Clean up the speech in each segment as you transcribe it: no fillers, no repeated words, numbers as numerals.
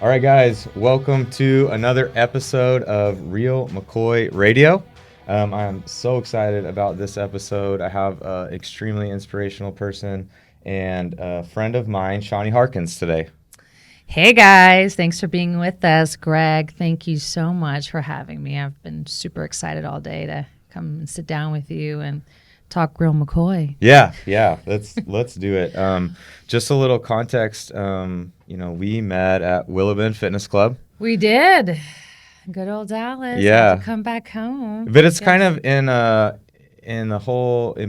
All right, guys, welcome to another episode of Real McCoy Radio. I'm so excited about this episode. I have an extremely inspirational person and a friend of mine, Shawnee Harkins, today. Hey guys, thanks for being with us. Greg, thank you so much for having me. I've been super excited all day to come and sit down with you and talk Real McCoy. Yeah, let's do it. Just a little context. We met at Willow Bend Fitness Club. We did. Good old Dallas. Yeah. Had to come back home. But it's kind of in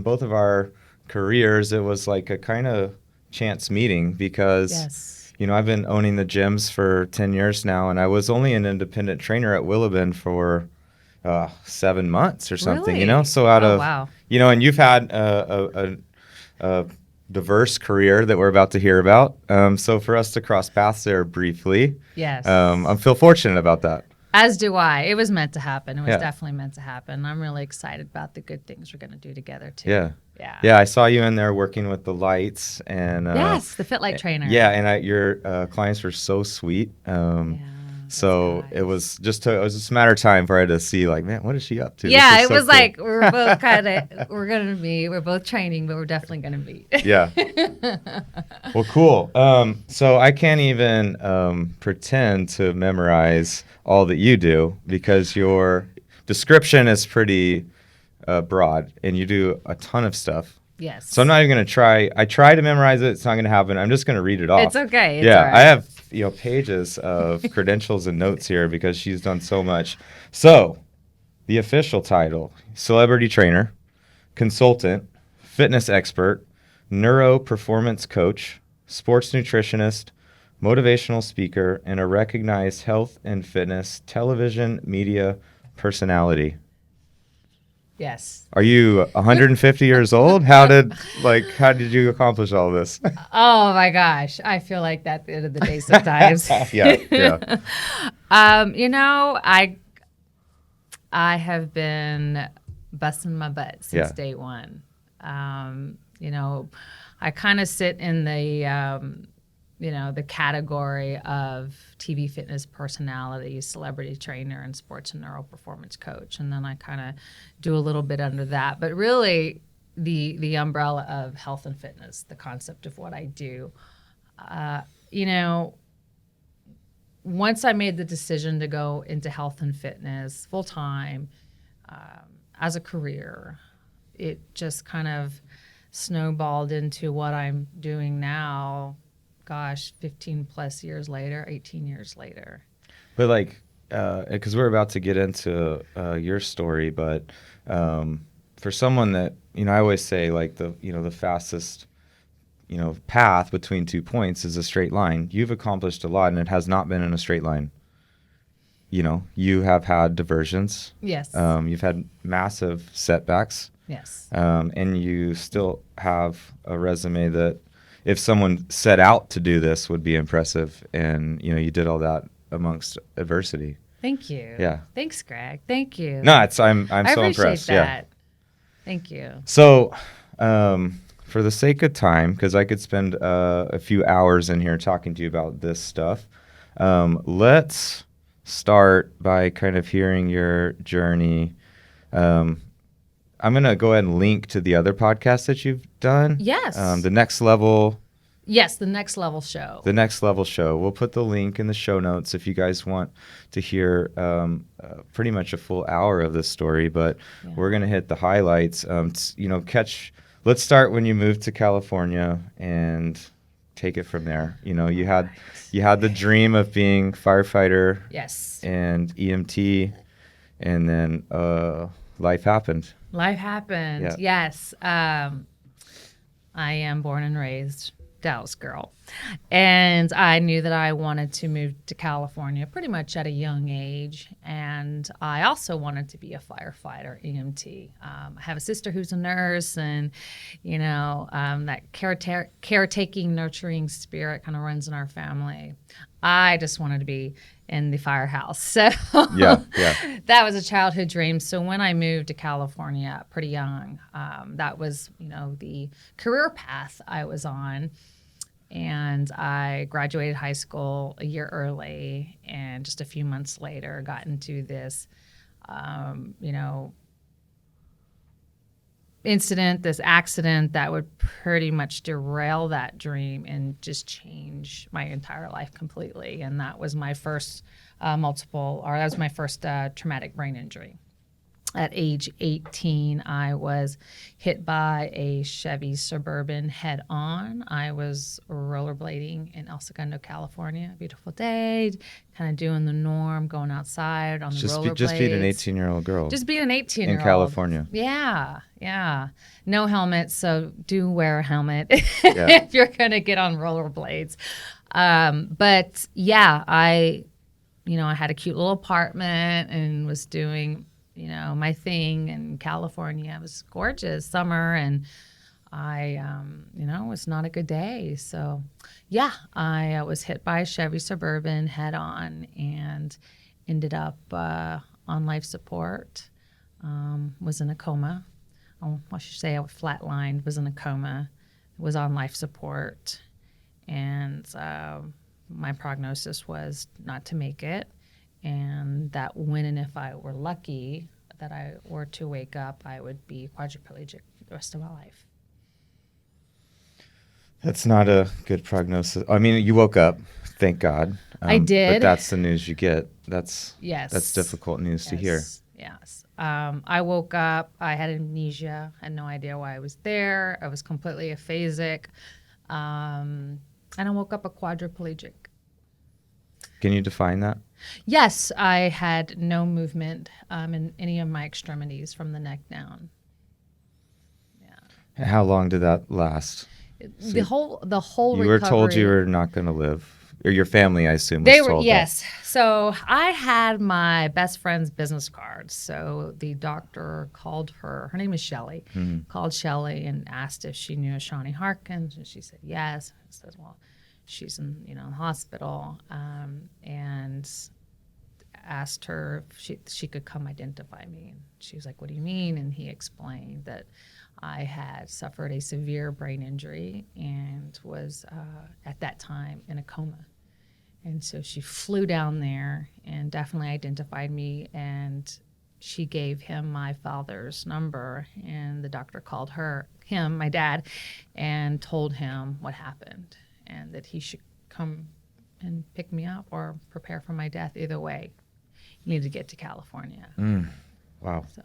both of our careers, it was like a kind of chance meeting because Yes. I've been owning the gyms for 10 years now, and I was only an independent trainer at Willow Bend for 7 months or something, Really? So out of, wow. And you've had a diverse career that we're about to hear about. So for us to cross paths there briefly, Yes. I feel fortunate about that. As do I. It was meant to happen. It was Yeah. definitely meant to happen. I'm really excited about the good things we're going to do together too. Yeah. Yeah. I saw you in there working with the lights and Yes, the Fit Light trainer. Yeah, and your clients were so sweet. So nice. it was just a matter of time for I to see, like, man, what is she up to? Yeah, This is it so was cool. like we're both we're both training, but we're definitely gonna meet. Yeah. Well, cool. So I can't even pretend to memorize all that you do because your description is pretty broad, and you do a ton of stuff. Yes. So I'm not even going to try. I try to memorize it. It's not going to happen. I'm just going to read it off. It's okay. It's yeah, all right. I have pages of credentials and notes here because she's done so much. So the official title: celebrity trainer, consultant, fitness expert, neuro performance coach, sports nutritionist, motivational speaker, and a recognized health and fitness television media personality. Yes. Are you 150 years old? How did you accomplish all this? Oh my gosh, I feel like that at the end of the day sometimes. Yeah. I have been busting my butt since Yeah. day one. I kind of sit in the category of TV fitness personality, celebrity trainer, and sports and neuro performance coach. And then I kind of do a little bit under that. But really, the umbrella of health and fitness, the concept of what I do. Once I made the decision to go into health and fitness full time as a career, it just kind of snowballed into what I'm doing now. Gosh, 15 plus years later, 18 years later. But because we're about to get into your story, but for someone that, I always say the fastest, path between 2 points is a straight line. You've accomplished a lot, and it has not been in a straight line. You have had diversions. Yes. You've had massive setbacks. Yes. And you still have a resume that, if someone set out to do this, would be impressive. And, you did all that amongst adversity. Thank you. Yeah. Thanks, Greg. Thank you. No, I'm so appreciate impressed. that. Yeah. Thank you. So, for the sake of time, because I could spend a few hours in here talking to you about this stuff, let's start by kind of hearing your journey. I'm going to go ahead and link to the other podcasts that you've done. Yes. The Next Level. Yes, the Next Level Show. The Next Level Show. We'll put the link in the show notes if you guys want to hear pretty much a full hour of this story. But we're going to hit the highlights. Let's start when you moved to California and take it from there. You had the dream of being firefighter. Yes. And EMT, and then life happened. Life happened. Yeah. Yes. I am born and raised Dallas girl. And I knew that I wanted to move to California pretty much at a young age. And I also wanted to be a firefighter, EMT. I have a sister who's a nurse, and, that caretaking, nurturing spirit kind of runs in our family. I just wanted to be in the firehouse. So Yeah. that was a childhood dream. So when I moved to California pretty young, that was, the career path I was on. And I graduated high school a year early, and just a few months later got into this, you know, incident, this accident that would pretty much derail that dream and just change my entire life completely. And that was my first traumatic brain injury. At age 18, I was hit by a Chevy Suburban head on. I was rollerblading in El Segundo, California. Beautiful day, kind of doing the norm, going outside on the rollerblades. Just being an 18-year-old girl. Just being an 18-year-old. In California. Yeah. No helmet, so do wear a helmet if you're going to get on rollerblades. But yeah, I had a cute little apartment and was doing my thing in California. It was gorgeous summer, and I, it was not a good day. So, yeah, I was hit by a Chevy Suburban head on and ended up on life support. Was in a coma. I should say I was flatlined, was in a coma, was on life support, and my prognosis was not to make it. And that when and if I were lucky that I were to wake up, I would be quadriplegic the rest of my life. That's not a good prognosis. I mean, you woke up, thank God. I did. But that's the news you get. That's difficult news to hear. Yes. I woke up. I had amnesia. I had no idea why I was there. I was completely aphasic. And I woke up a quadriplegic. Can you define that? Yes, I had no movement in any of my extremities from the neck down. Yeah. How long did that last? The whole You recovery. were told you were not going to live, or your family, I assume, was told yes. So I had my best friend's business card. So the doctor called her. Her name is Shelley. Mm-hmm. Called Shelley and asked if she knew a Shawnee Harkins, and she said yes. I said, well, she's in the hospital, and asked her if she could come identify me. And she was like, what do you mean? And he explained that I had suffered a severe brain injury and was at that time in a coma. And so she flew down there and definitely identified me, and she gave him my father's number, and the doctor called him, my dad, and told him what happened, and that he should come and pick me up or prepare for my death. Either way, he needed to get to California. Wow. So,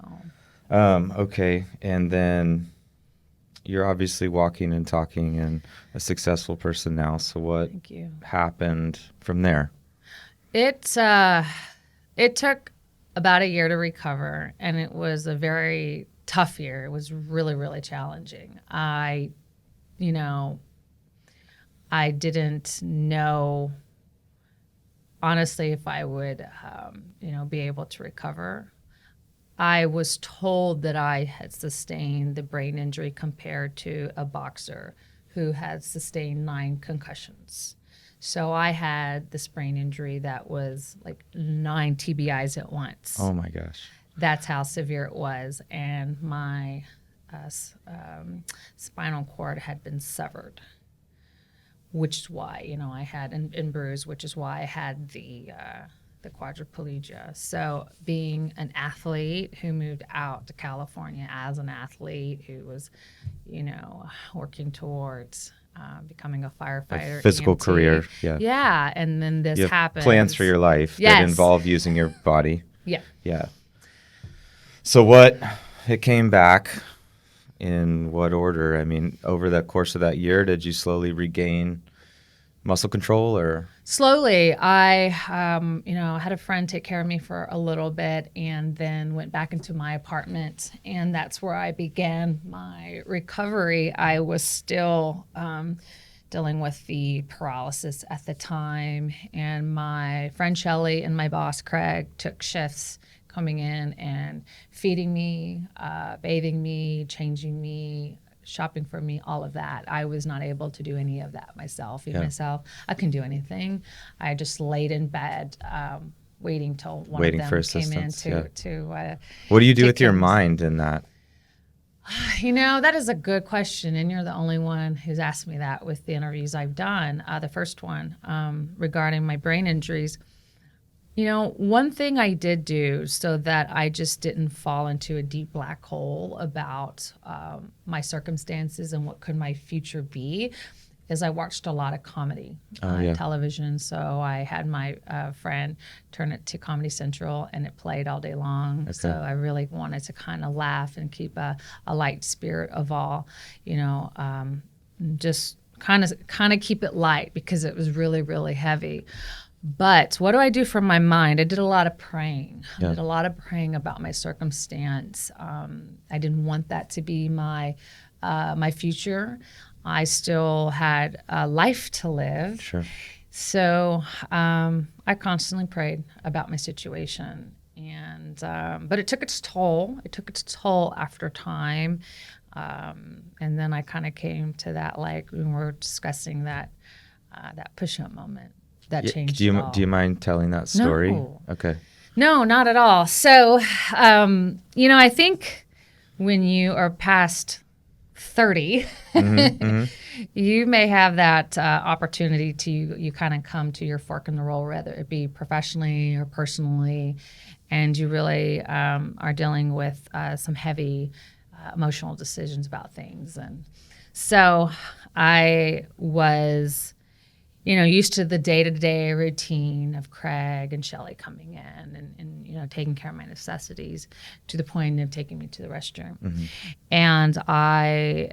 okay. And then you're obviously walking and talking and a successful person now. So what thank you. happened from there? It took about a year to recover, and it was a very tough year. It was really, really challenging. I didn't know, honestly, if I would, be able to recover. I was told that I had sustained the brain injury compared to a boxer who had sustained 9 concussions. So I had this brain injury that was like 9 TBIs at once. Oh my gosh. That's how severe it was. And my spinal cord had been severed, which is why, I had, and bruised, which is why I had the quadriplegia. So being an athlete who moved out to California as an athlete who was, working towards becoming a firefighter. A physical EMT. career. Yeah. Yeah. And then this you have happens. plans for your life that involve using your body. Yeah. Yeah. So it came back in what order? I mean, over the course of that year, did you slowly regain muscle control or? Slowly. I, had a friend take care of me for a little bit and then went back into my apartment. And that's where I began my recovery. I was still dealing with the paralysis at the time. And my friend Shelley and my boss Craig took shifts coming in and feeding me, bathing me, changing me, shopping for me, all of that. I was not able to do any of that myself. I couldn't do anything. I just laid in bed, waiting till one of them for came in assistance. to What do you do with your care of me. mind in that? That is a good question, and you're the only one who's asked me that with the interviews I've done. The first one regarding my brain injuries. One thing I did do so that I just didn't fall into a deep black hole about my circumstances and what could my future be is I watched a lot of comedy on television. So I had my friend turn it to Comedy Central, and it played all day long. Okay. So I really wanted to kind of laugh and keep a light spirit of all, just kind of keep it light because it was really, really heavy. But what do I do for my mind? I did a lot of praying. Yeah. I did a lot of praying about my circumstance. I didn't want that to be my future. I still had a life to live. Sure. So I constantly prayed about my situation, and but it took its toll. It took its toll after time, and then I kind of came to that, like when we were discussing that push-up moment that changed. Do you mind telling that story? No. Okay. No, not at all. So I think when you are past 30, you may have that opportunity to you kind of come to your fork in the road, whether it be professionally or personally, and you really are dealing with some heavy emotional decisions about things. And so I was used to the day-to-day routine of Craig and Shelley coming in and taking care of my necessities to the point of taking me to the restroom. Mm-hmm. And I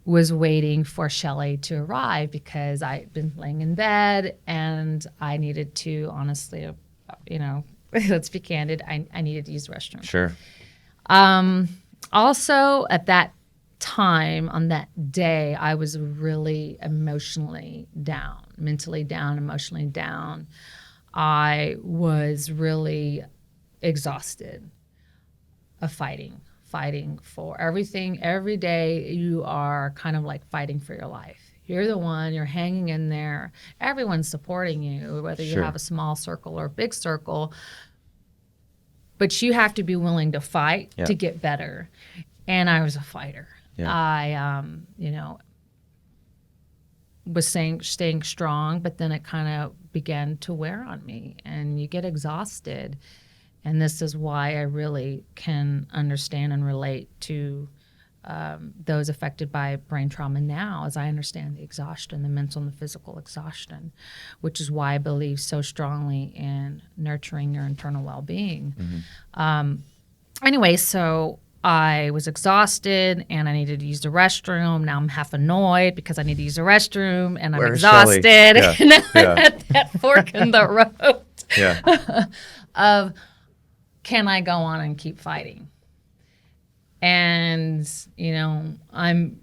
was waiting for Shelley to arrive because I'd been laying in bed and I needed to, honestly, let's be candid, I needed to use the restroom. Sure. Also, at that time, on that day, I was really emotionally down, mentally down, emotionally down. I was really exhausted of fighting for everything. Every day you are kind of like fighting for your life. You're the one, you're hanging in there. Everyone's supporting you, whether you have a small circle or a big circle. But you have to be willing to fight to get better. And I was a fighter. Yeah. I, was staying strong, but then it kind of began to wear on me, and you get exhausted. And this is why I really can understand and relate to those affected by brain trauma now, as I understand the exhaustion, the mental and the physical exhaustion, which is why I believe so strongly in nurturing your internal well-being. Mm-hmm. Anyway, so I was exhausted and I needed to use the restroom. Now I'm half annoyed because I need to use the restroom and I'm exhausted. Yeah. And at that fork in the road of, can I go on and keep fighting? And, I'm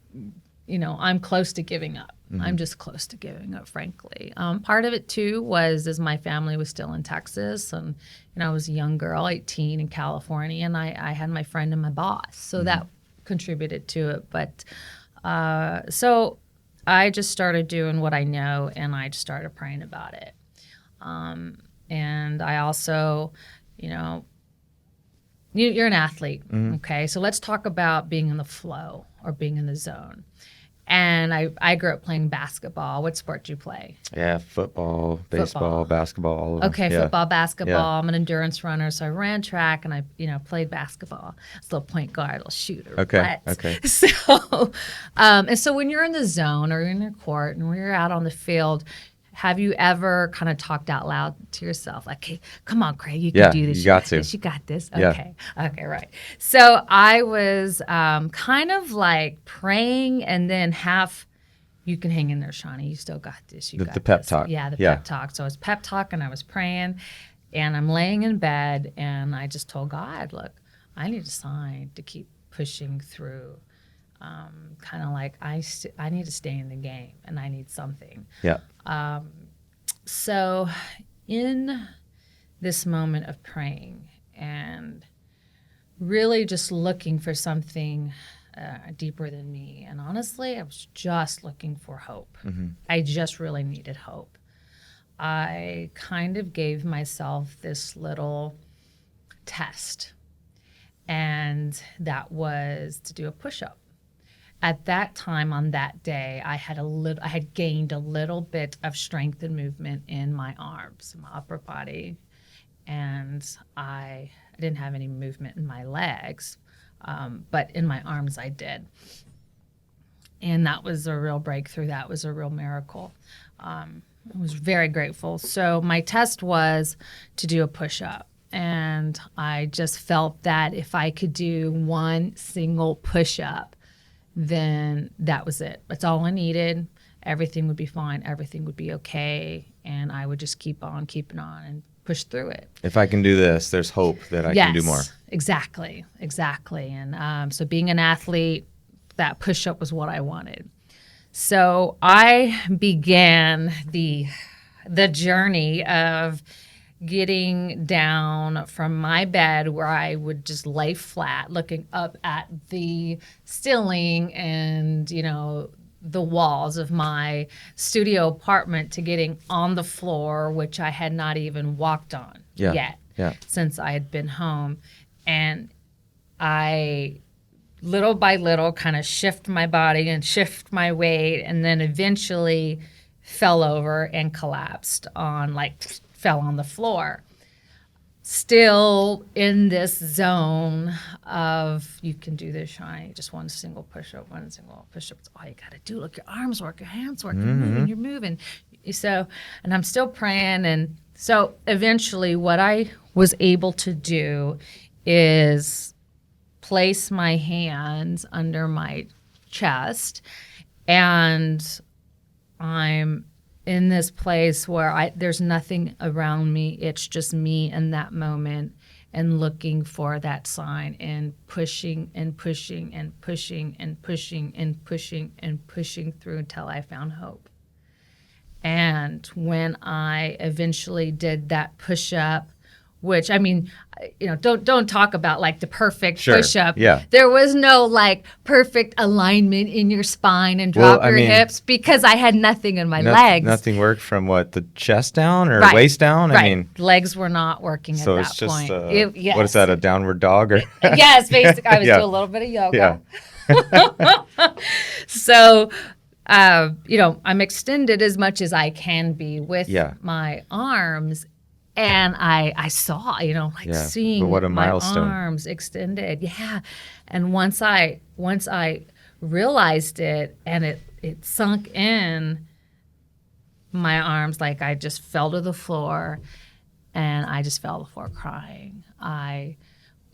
close to giving up. Mm-hmm. I'm just close to giving up, frankly. Part of it, too, was as my family was still in Texas, and I was a young girl, 18, in California, and I had my friend and my boss. So that contributed to it. But so I just started doing what I know, and I just started praying about it. And I also, you're an athlete, okay? So let's talk about being in the flow or being in the zone. And I grew up playing basketball. What sport do you play? Yeah, football, baseball, basketball, all of them. Okay, football, basketball. Yeah. I'm an endurance runner, so I ran track and I, played basketball. I was a little point guard, a little shooter. Okay. So, and so when you're in the zone or you're in the court and when you're out on the field, have you ever kind of talked out loud to yourself, like, hey, come on, Craig, you can do this. You got this. Okay. Yeah. Okay, right. So I was kind of like praying and then half, you can hang in there, Shawnee. You still got this. You got the pep talk. Yeah, the pep talk. So I was pep talking, I was praying, and I'm laying in bed, and I just told God, look, I need a sign to keep pushing through. Kind of like I need to stay in the game, and I need something. Yeah. So in this moment of praying and really just looking for something deeper than me, and honestly, I was just looking for hope. Mm-hmm. I just really needed hope. I kind of gave myself this little test. and that was to do a push-up. At that time on that day, I had gained a little bit of strength and movement in my arms, my upper body, and I didn't have any movement in my legs, but in my arms I did. And that was a real breakthrough. That was a real miracle. I was very grateful. So my test was to do a push-up. And I just felt that if I could do one single push-up, then that was it. That's all I needed. Everything would be fine. Everything would be okay. And I would just keep on keeping on and push through it. If I can do this, there's hope that I can do more. Exactly. And so being an athlete, that push-up was what I wanted. So I began the journey of getting down from my bed, where I would just lay flat, looking up at the ceiling and, the walls of my studio apartment, to getting on the floor, which I had not even walked on yet since I had been home. And I, little by little, kind of shift my body and shift my weight, and then eventually fell over and collapsed fell on the floor. Still in this zone of, you can do this, Shawnee. Just one single push-up. It's all you got to do. Look, your arms work, your hands work, you're moving. So, and I'm still praying. And so eventually what I was able to do is place my hands under my chest, and I'm in this place where there's nothing around me. It's just me in that moment, and looking for that sign, and pushing and pushing and pushing and pushing and pushing and pushing through until I found hope. And when I eventually did that push-up, which, don't talk about the perfect push-up. Yeah. There was no perfect alignment in your spine and drop your hips, because I had nothing in my legs. Nothing worked from the chest down or waist down? Legs were not working at that point. So it's just, yes. what is that, a downward dog? Or Yes, basically. I was doing a little bit of yoga. Yeah. So, I'm extended as much as I can be with my arms. And I saw, seeing what a my milestone. Arms extended. Yeah. And once I realized it, and it sunk in my arms, I just fell to the floor, and I just fell to the floor crying. I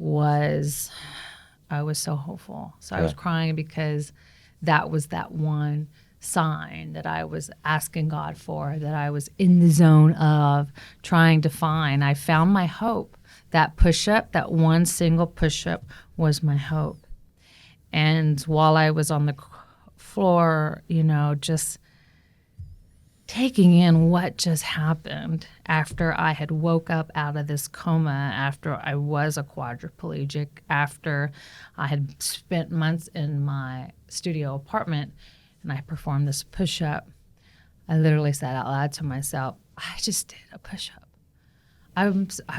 was so hopeful. So I was crying because that was that one sign that I was asking God for, that I was in the zone of trying to find. I found my hope. That push-up, that one single push-up, was my hope. And while I was on the floor, just taking in what just happened after I had woke up out of this coma, after I was a quadriplegic, after I had spent months in my studio apartment, and I performed this push-up, I literally said out loud to myself, I just did a push-up. I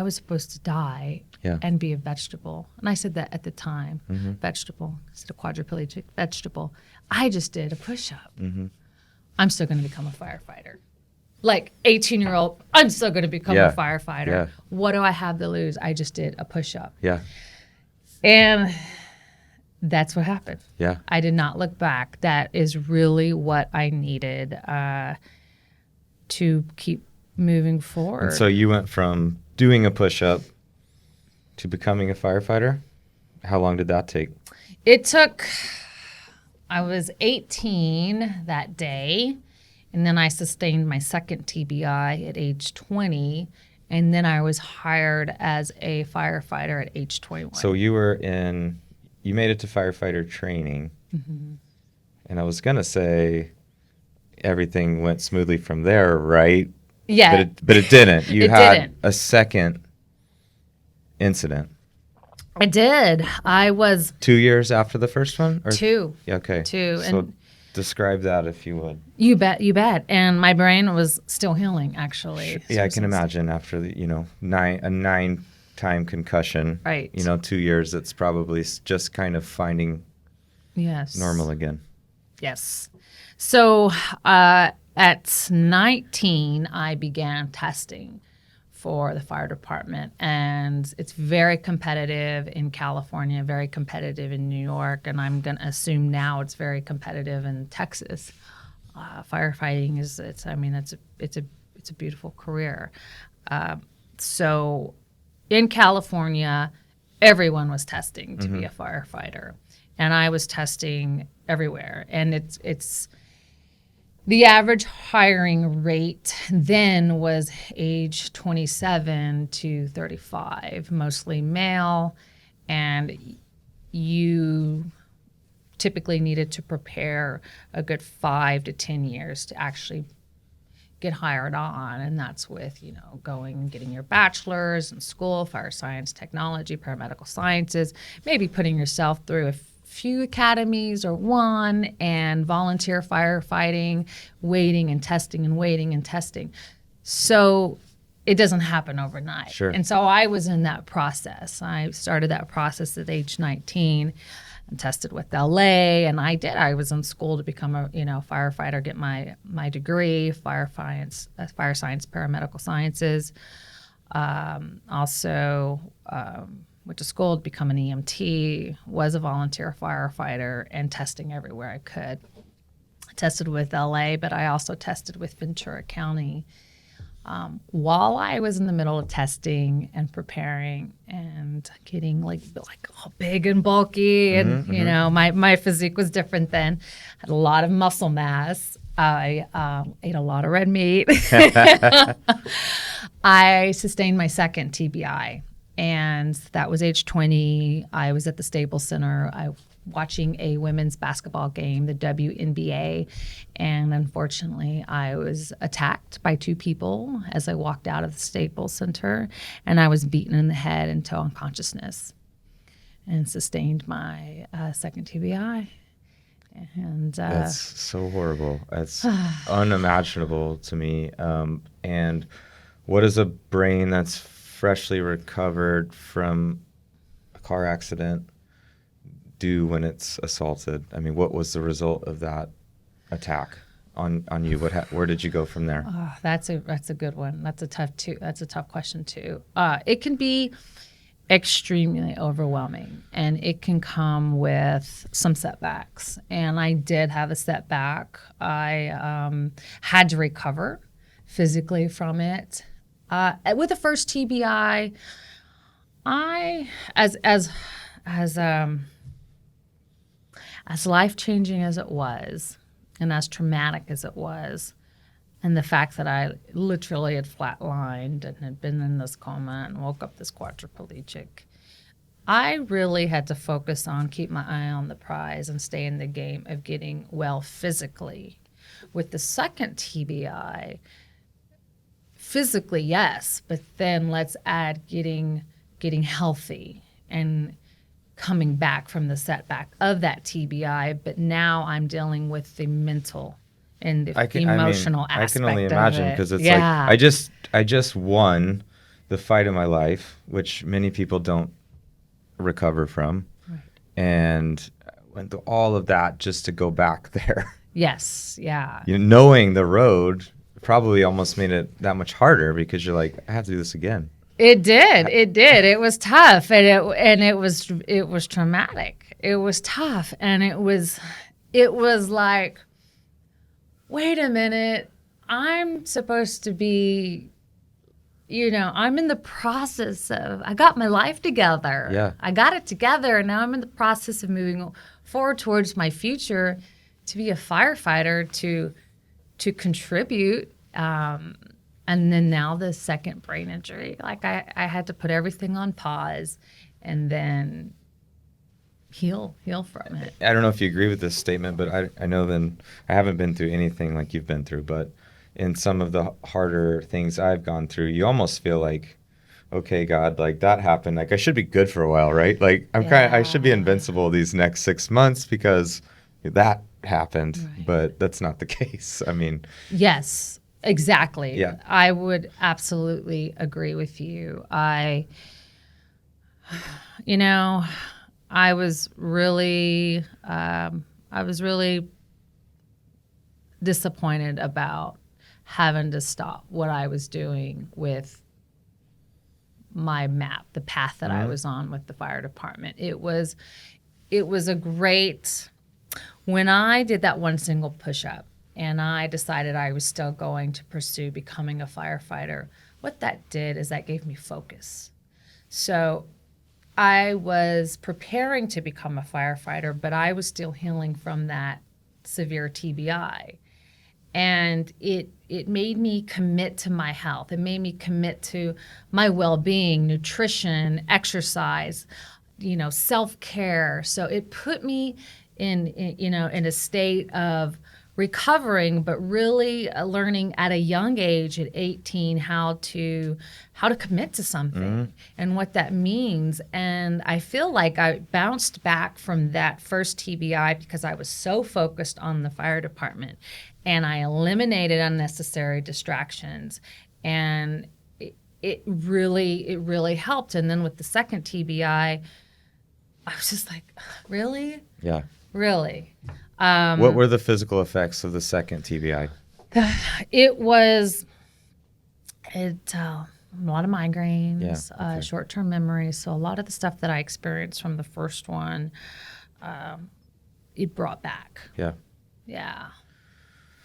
was supposed to die and be a vegetable. And I said that at the time, vegetable, instead of quadriplegic, vegetable. I just did a push-up. Mm-hmm. I'm still going to become a firefighter. 18-year-old, I'm still going to become a firefighter. Yeah. What do I have to lose? I just did a push-up. Yeah. And that's what happened. Yeah. I did not look back. That is really what I needed to keep moving forward. And so you went from doing a push-up to becoming a firefighter? How long did that take? It took, I was 18 that day, and then I sustained my second TBI at age 20, and then I was hired as a firefighter at age 21. So you made it to firefighter training, and I was going to say everything went smoothly from there, right? Yeah. But it didn't. You had didn't. a second incident. I did. I was 2 years after the first one? Or? 2. Yeah, okay. 2. So And describe that if you would. you bet. And my brain was still healing, actually. Yeah, I can imagine after the, 9 time concussion. Right. 2 years, it's probably just kind of finding Yes. normal again. Yes. So at 19, I began testing for the fire department, and it's very competitive in California, very competitive in New York, and I'm going to assume now it's very competitive in Texas. Firefighting it's a beautiful career. So in California, everyone was testing to be a firefighter, and I was testing everywhere. And it's the average hiring rate then was age 27 to 35, mostly male, and you typically needed to prepare a good 5 to 10 years to actually get hired on. And that's with, going and getting your bachelor's in school, fire science, technology, paramedical sciences, maybe putting yourself through a few academies or one, and volunteer firefighting, waiting and testing and waiting and testing. So it doesn't happen overnight. Sure. And so I was in that process. I started that process at age 19 and tested with LA, and I was in school to become a firefighter, get my degree, fire science, paramedical sciences. Also went to school to become an EMT, was a volunteer firefighter, and testing everywhere I could. I tested with LA, but I also tested with Ventura County. While I was in the middle of testing and preparing and getting like all big and bulky, and my physique was different then, had a lot of muscle mass. I ate a lot of red meat. I sustained my second TBI, and that was age 20. I was at the Staples Center. Watching a women's basketball game, the WNBA, and unfortunately I was attacked by 2 people as I walked out of the Staples Center, and I was beaten in the head into unconsciousness and sustained my second TBI. And that's so horrible. That's unimaginable to me. And what is a brain that's freshly recovered from a car accident do when it's assaulted? I mean, what was the result of that attack on you? Where did you go from there? That's a good one. That's a tough question too. It can be extremely overwhelming, and it can come with some setbacks. And I did have a setback. I had to recover physically from it. With the first TBI, as life-changing as it was, and as traumatic as it was, and the fact that I literally had flatlined and had been in this coma and woke up this quadriplegic, I really had to focus on keep my eye on the prize and stay in the game of getting well physically. With the second TBI, physically, yes, but then let's add getting healthy and coming back from the setback of that TBI, but now I'm dealing with the mental and the emotional aspect. I can only imagine, because it's like I just won the fight of my life, which many people don't recover from, right. And went through all of that just to go back there. Yes, yeah. Knowing the road probably almost made it that much harder, because you're like, I have to do this again. It did. It was tough, and it was traumatic. It was tough, and it was like, wait a minute, I'm supposed to be, I'm in the process of, I got my life together. Yeah. I got it together, and now I'm in the process of moving forward towards my future to be a firefighter, to contribute. And then now the second brain injury, like I had to put everything on pause and then heal from it. I don't know if you agree with this statement, but I know then I haven't been through anything like you've been through, but in some of the harder things I've gone through, you almost feel like, okay, God, like that happened. Like I should be good for a while, right? Like I should be invincible these next 6 months because that happened, right. But that's not the case. I mean, yes. Exactly. Yeah. I would absolutely agree with you. I You know, I was really, I was really disappointed about having to stop what I was doing with my map, the path that I was on with the fire department. It was a great, when I did that one single push-up and I decided I was still going to pursue becoming a firefighter, what that did is that gave me focus. So I was preparing to become a firefighter, but I was still healing from that severe TBI. And it made me commit to my health. It made me commit to my well-being, nutrition, exercise, self-care. So it put me in a state of recovering, but really learning at a young age, at 18, how to commit to something and what that means. And I feel like I bounced back from that first TBI because I was so focused on the fire department, and I eliminated unnecessary distractions, and it really helped. And then with the second TBI, I was just like, really? Yeah. Really? What were the physical effects of the second TBI? It was a lot of migraines, Yeah, okay. short-term memory. So a lot of the stuff that I experienced from the first one, it brought back. Yeah. Yeah.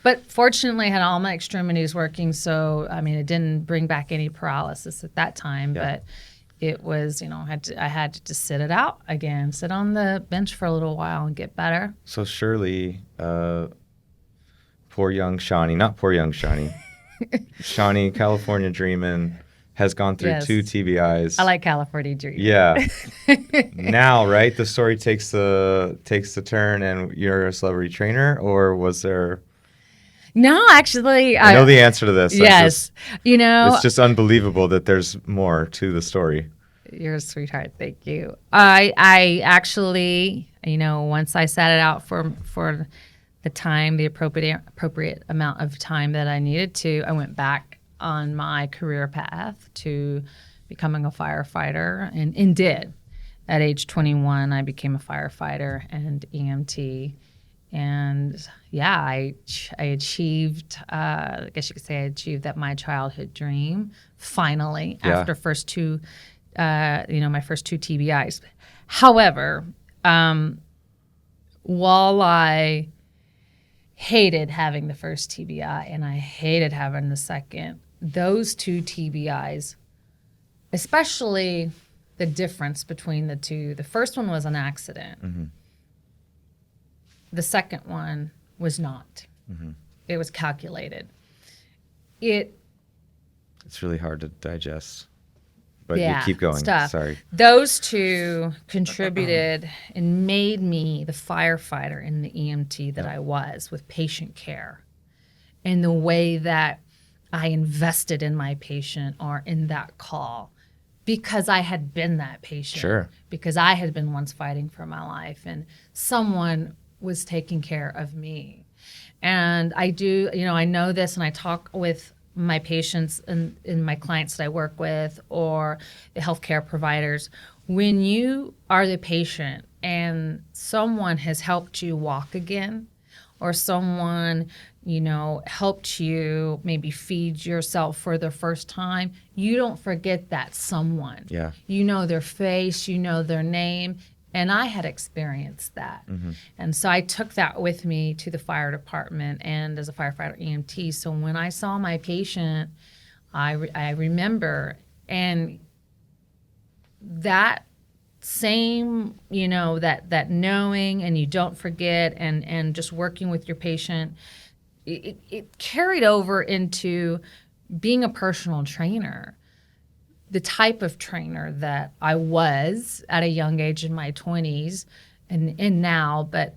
But fortunately, I had all my extremities working. So, I mean, it didn't bring back any paralysis at that time. Yeah. But it was, I had to just sit it out again, sit on the bench for a little while and get better. So surely, poor young Shawnee, not poor young Shawnee, Shawnee, California Dreamin', has gone through Yes. 2 TBIs. I like California Dream. Yeah. Now, right, the story takes the turn, and you're a celebrity trainer, or was there? No, actually, I know the answer to this. Yes, It's just unbelievable that there's more to the story. You're a sweetheart. Thank you. I actually, once I sat it out for the time, the appropriate amount of time that I needed to, I went back on my career path to becoming a firefighter, and did. At age 21, I became a firefighter and EMT. And yeah, I achieved, I guess you could say I achieved my childhood dream finally, Yeah. after my first 2 TBIs. However, while I hated having the first TBI and I hated having the second, those 2 TBIs, especially the difference between the two, the first one was an accident. Mm-hmm. The second one was not. Mm-hmm. It was calculated. It's really hard to digest. But Yeah, you keep going. stuff. Sorry. Those 2 contributed and made me the firefighter and the EMT that I was, with patient care, and the way that I invested in my patient or in that call, because I had been that patient. Sure. Because I had been once fighting for my life, and someone was taking care of me. And I do, I know this, and I talk with my patients and my clients that I work with, or the healthcare providers. When you are the patient and someone has helped you walk again, or someone, helped you maybe feed yourself for the first time, you don't forget that someone. Yeah. You know their face, you know their name. And I had experienced that. Mm-hmm. And so I took that with me to the fire department and as a firefighter EMT. So when I saw my patient, I remember, and that same, that knowing, and you don't forget, and just working with your patient, it carried over into being a personal trainer. The type of trainer that I was at a young age in my 20s and now, but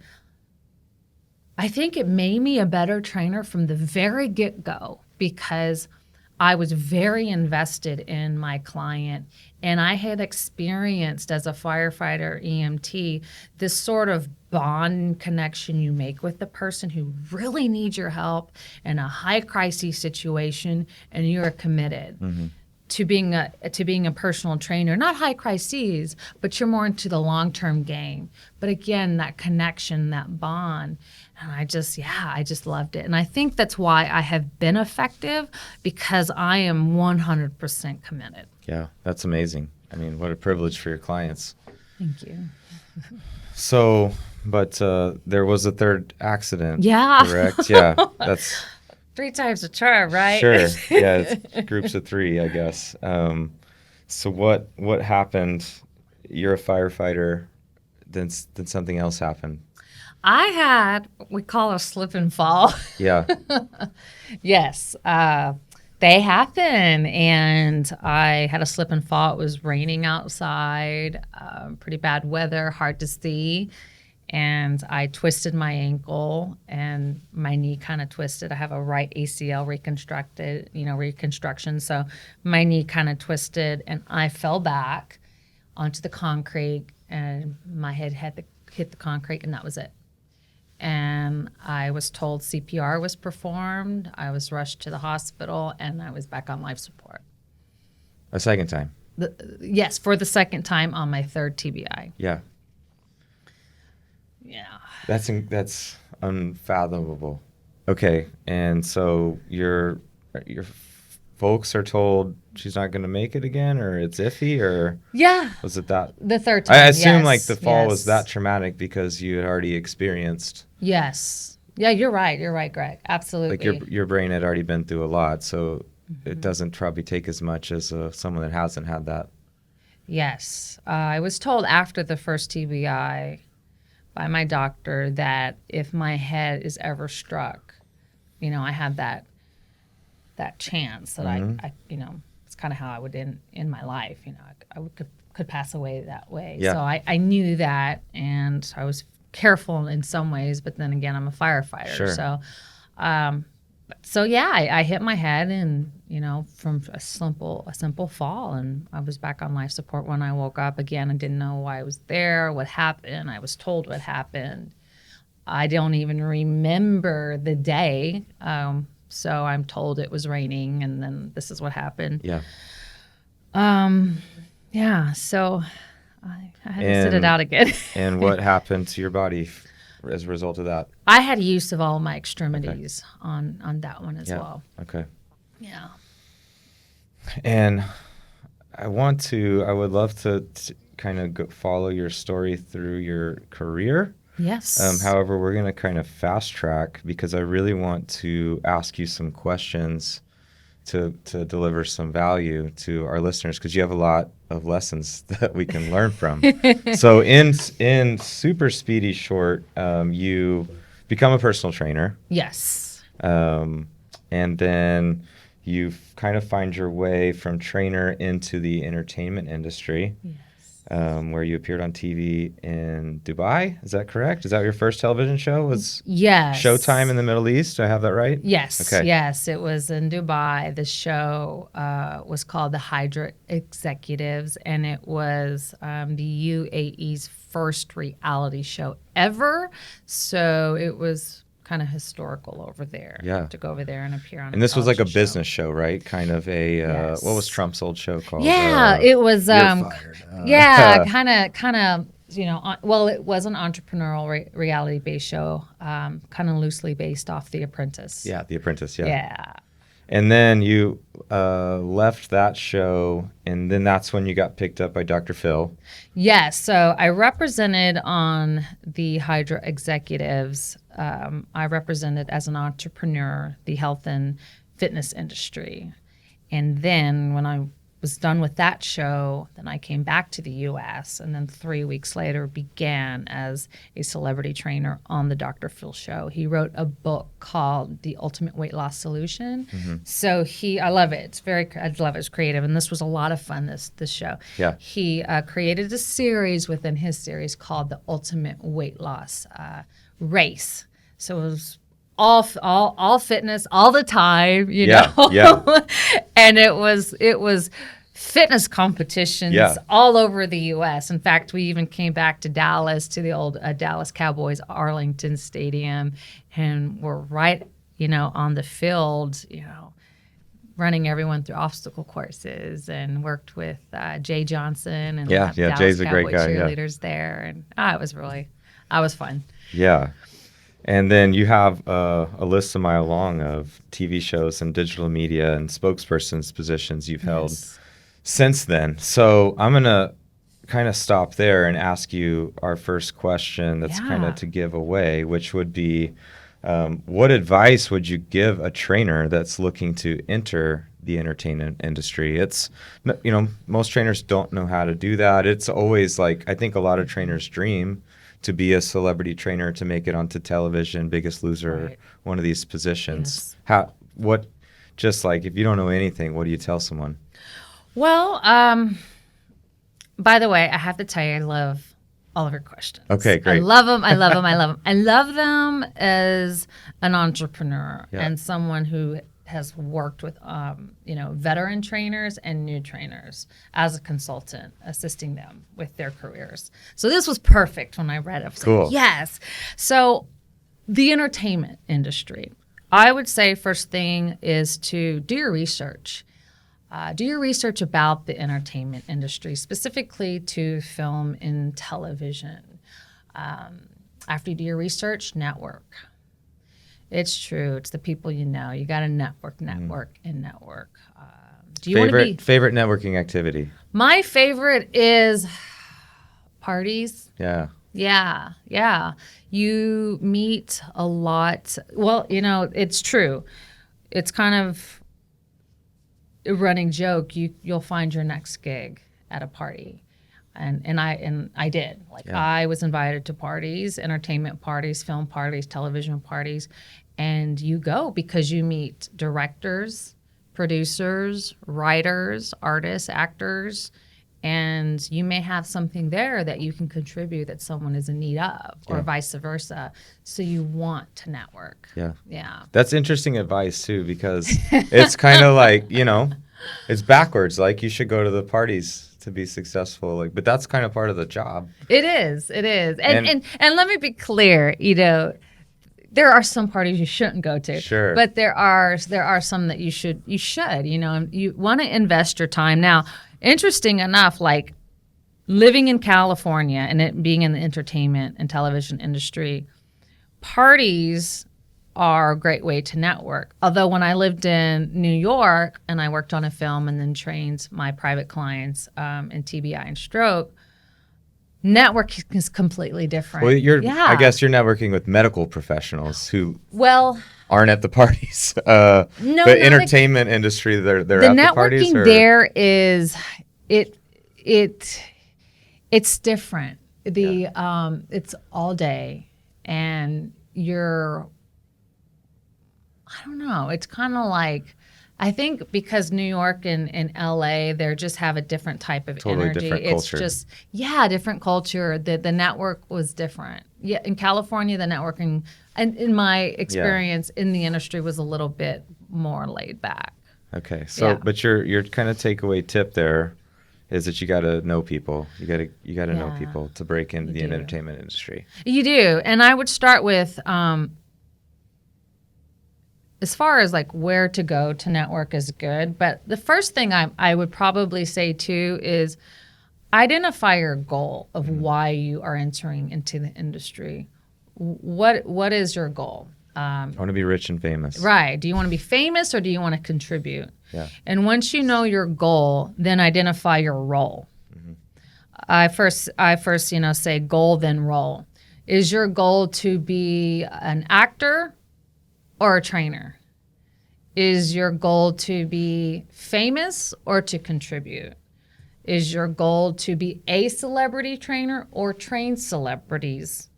I think it made me a better trainer from the very get-go, because I was very invested in my client, and I had experienced as a firefighter EMT this sort of bond connection you make with the person who really needs your help in a high crisis situation, and you're committed. Mm-hmm. to being a personal trainer, not high crises, but you're more into the long-term game. But again, that connection, that bond, and I just loved it. And I think that's why I have been effective, because I am 100% committed. Yeah, that's amazing. I mean, what a privilege for your clients. Thank you. So, but there was a third accident. Yeah. Correct? Yeah, that's 3 times a charm, right? sure. Yeah, it's groups of 3, I guess. So what happened? You're a firefighter. Then something else happened. I had what we call a slip and fall. Yeah. Yes. They happen. And I had a slip and fall. It was raining outside, pretty bad weather, hard to see. And I twisted my ankle and my knee kind of twisted. I have a right ACL reconstruction. So my knee kind of twisted and I fell back onto the concrete and my head hit the concrete and that was it. And I was told CPR was performed. I was rushed to the hospital and I was back on life support. A second time. Yes, for the second time on my 3rd TBI. Yeah. Yeah. That's unfathomable. Okay, and so your folks are told she's not going to make it again, or it's iffy, or Yeah. was it that? The 3rd time. I assume yes, like the fall was yes. that traumatic because you had already experienced. Yes. Yeah, you're right. You're right, Greg. Absolutely. Like your brain had already been through a lot, so it doesn't probably take as much as someone that hasn't had that. Yes. I was told after the first TBI by my doctor that if my head is ever struck, I had that chance that I it's kind of how I would end my life. I could pass away that way. Yeah. So I knew that, and I was careful in some ways, but then again, I'm a firefighter. Sure. So yeah, I hit my head and, from a simple fall, and I was back on life support when I woke up again. I didn't know why I was there, what happened. I was told what happened. I don't even remember the day. So I'm told it was raining and then this is what happened. Yeah. Yeah, so I had to sit it out again. And what happened to your body as a result of that? I had use of all my extremities on that one as well. Okay. Yeah. And I would love to kind of follow your story through your career. Yes. However, we're going to kind of fast track because I really want to ask you some questions to deliver some value to our listeners, because you have a lot of lessons that we can learn from. So in super speedy short, you become a personal trainer. Yes. And then you kind of find your way from trainer into the entertainment industry. Yes. Where you appeared on TV in Dubai. Is that correct? Is that your first television show? Was Yes. Showtime in the Middle East? Do I have that right? Yes. Okay. Yes. It was in Dubai. The show was called The Hydra Executives, and it was the UAE's first reality show ever. So it was kind of historical over there. Yeah. To go over there and appear on. And this was like a television business show, right? Kind of a Yes. what was Trump's old show called? Yeah, it was. You're Fired. Yeah, kind of. It was an entrepreneurial reality-based show, kind of loosely based off The Apprentice. Yeah, The Apprentice. Yeah. Yeah. And then you left that show, and then that's when you got picked up by Dr. Phil. Yes. So I represented on the Hydra Executives. I represented as an entrepreneur the health and fitness industry. And then when I was done with that show, then I came back to the U.S. and then 3 weeks later began as a celebrity trainer on the Dr. Phil show. He wrote a book called The Ultimate Weight Loss Solution. Mm-hmm. So I love it. I love it. It's creative. And this was a lot of fun, this show. Yeah. He created a series within his series called The Ultimate Weight Loss Race. So it was all fitness all the time, you know. Yeah. And it was fitness competitions all over the U.S. In fact, we even came back to Dallas, to the old Dallas Cowboys Arlington Stadium, and we're right, on the field, running everyone through obstacle courses and worked with Jay Johnson and Yeah, Dallas Jay's a Cowboy great guy. Yeah. cheerleaders there, and I was fun. Yeah. And then you have a list a mile long of TV shows and digital media and spokespersons positions you've held Yes. since then. So I'm going to kind of stop there and ask you our first question that's kind Yeah. of to give away, which would be, what advice would you give a trainer that's looking to enter the entertainment industry? It's, most trainers don't know how to do that. It's always like, I think a lot of trainers dream to be a celebrity trainer, to make it onto television, Biggest Loser, Right. one of these positions. Yes. Just like, if you don't know anything, what do you tell someone? Well, by the way, I have to tell you, I love all of your questions. Okay, great. I love them. I love them. I love them. I love them as an entrepreneur Yeah. and someone who has worked with, veteran trainers and new trainers as a consultant, assisting them with their careers. So this was perfect when I read it. I was Cool. like, yes. So the entertainment industry, I would say first thing is to do your research. Do your research about the entertainment industry, specifically to film and television. After you do your research, network. It's true. It's the people you know. You got to network. Do you want to be? Favorite networking activity? My favorite is parties. Yeah. Yeah. You meet a lot. Well, it's true. It's kind of a running joke. You'll find your next gig at a party. And I did. I was invited to parties, entertainment parties, film parties, television parties, and you go because you meet directors, producers, writers, artists, actors, and you may have something there that you can contribute that someone is in need of, or vice versa. So you want to network. Yeah. That's interesting advice too, because it's kind of like, it's backwards. Like, you should go to the parties to be successful. Like, but that's kind of part of the job. It is. And let me be clear, there are some parties you shouldn't go to. Sure. But there are some that you should, you want to invest your time. Now, interesting enough, like living in California and it being in the entertainment and television industry, parties are a great way to network. Although when I lived in New York and I worked on a film and then trained my private clients in TBI and stroke, networking is completely different. Well, I guess you're networking with medical professionals who aren't at the parties. No, the entertainment industry, they're at the parties. The networking there is it's different. It's all day, and I don't know. It's kind of like, I think because New York and LA, they just have a different type of energy. Different it's culture. just, different culture. The network was different. Yeah, in California, the networking, and in my experience in the industry, was a little bit more laid back. Okay, so but your kind of takeaway tip there is that you got to know people. You got to know people to break into the entertainment industry. You do, and I would start with. As far as like where to go to network is good, but the first thing I would probably say too is identify your goal of why you are entering into the industry. What is your goal? I want to be rich and famous. Right. Do you want to be famous or do you want to contribute? Yeah. And once you know your goal, then identify your role. Mm-hmm. I first say goal then role. Is your goal to be an actor or a trainer? Is your goal to be famous or to contribute? Is your goal to be a celebrity trainer or train celebrities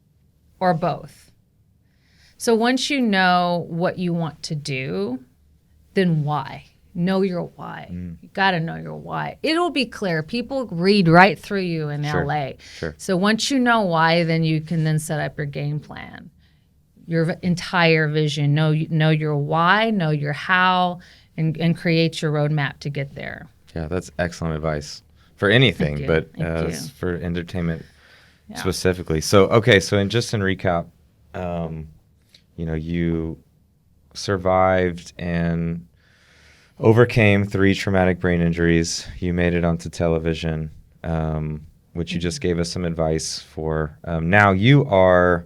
or both? So once you know what you want to do, then why? Know your why. You got to know your why. It'll be clear. People read right through you in LA. Sure. So once you know why, then you can then set up your game plan. Your entire vision, know your why, know your how, and create your roadmap to get there. Yeah, that's excellent advice for anything, but Thank you. for entertainment specifically. So, okay, so in recap, you survived and overcame 3 traumatic brain injuries. You made it onto television, which you just gave us some advice for. Now you are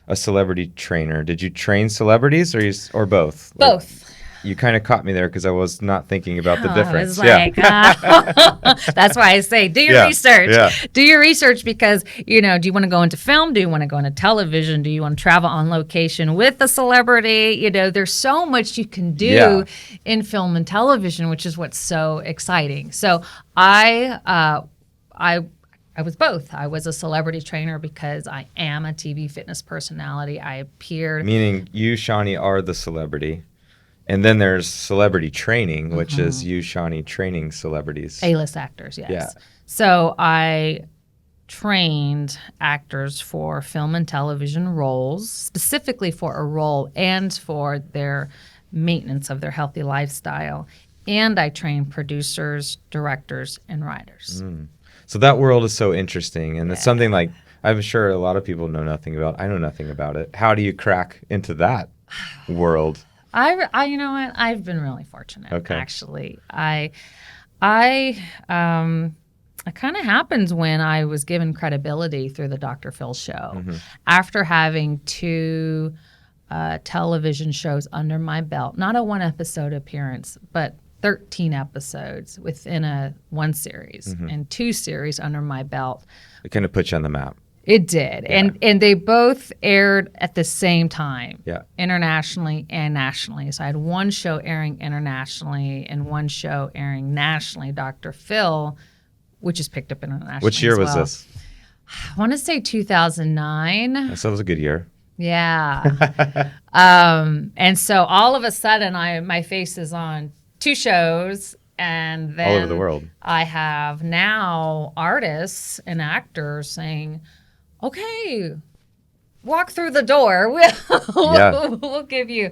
a celebrity trainer. Did you train celebrities or both? Both. You kind of caught me there because I was not thinking about the difference. I was like, that's why I say do your research. Yeah. Do your research because, do you want to go into film? Do you want to go into television? Do you want to travel on location with a celebrity? There's so much you can do in film and television, which is what's so exciting. So I was both. I was a celebrity trainer because I am a TV fitness personality. I appeared. Meaning you, Shawnee, are the celebrity. And then there's celebrity training, which is you, Shawnee, training celebrities. A-list actors, yes. Yeah. So I trained actors for film and television roles, specifically for a role and for their maintenance of their healthy lifestyle. And I trained producers, directors, and writers. So that world is so interesting. And it's something like I'm sure a lot of people know nothing about. I know nothing about it. How do you crack into that world? I you know what? I've been really fortunate, actually. It kind of happens when I was given credibility through the Dr. Phil show. After having 2 television shows under my belt, not a 1-episode appearance, but 13 episodes within one series and 2 series under my belt. It kind of puts you on the map. It did. Yeah. And they both aired at the same time, Yeah. internationally and nationally. So I had 1 show airing internationally and 1 show airing nationally, Dr. Phil, which is picked up internationally. Which year as was well. this? I want to say 2009. So it was a good year. Yeah. And so all of a sudden, my face is on 2 shows. And then all over the world. I have now artists and actors saying, okay, walk through the door. We'll give you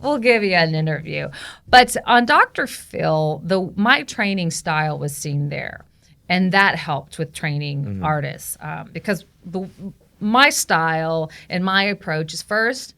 an interview. But on Dr. Phil, my training style was seen there. And that helped with training artists because my style and my approach is first,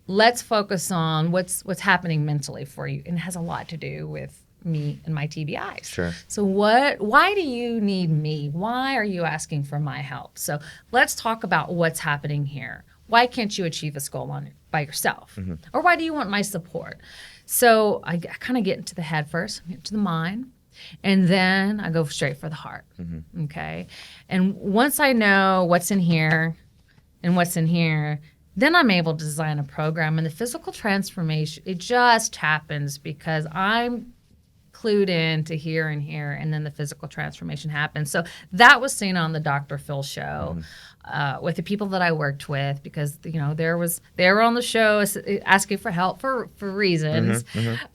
let's focus on what's happening mentally for you. And it has a lot to do with me and my TBIs. Sure. So why do you need me? Why are you asking for my help? So let's talk about what's happening here. Why can't you achieve this goal by yourself? Or why do you want my support? So I kind of get into the head first, I get to the mind, and then I go straight for the heart. Okay. And once I know what's in here and what's in here, then I'm able to design a program. And the physical transformation, it just happens because I'm clued in to here and here, and then the physical transformation happens. So that was seen on the Dr. Phil show with the people that I worked with because they were on the show asking for help for reasons.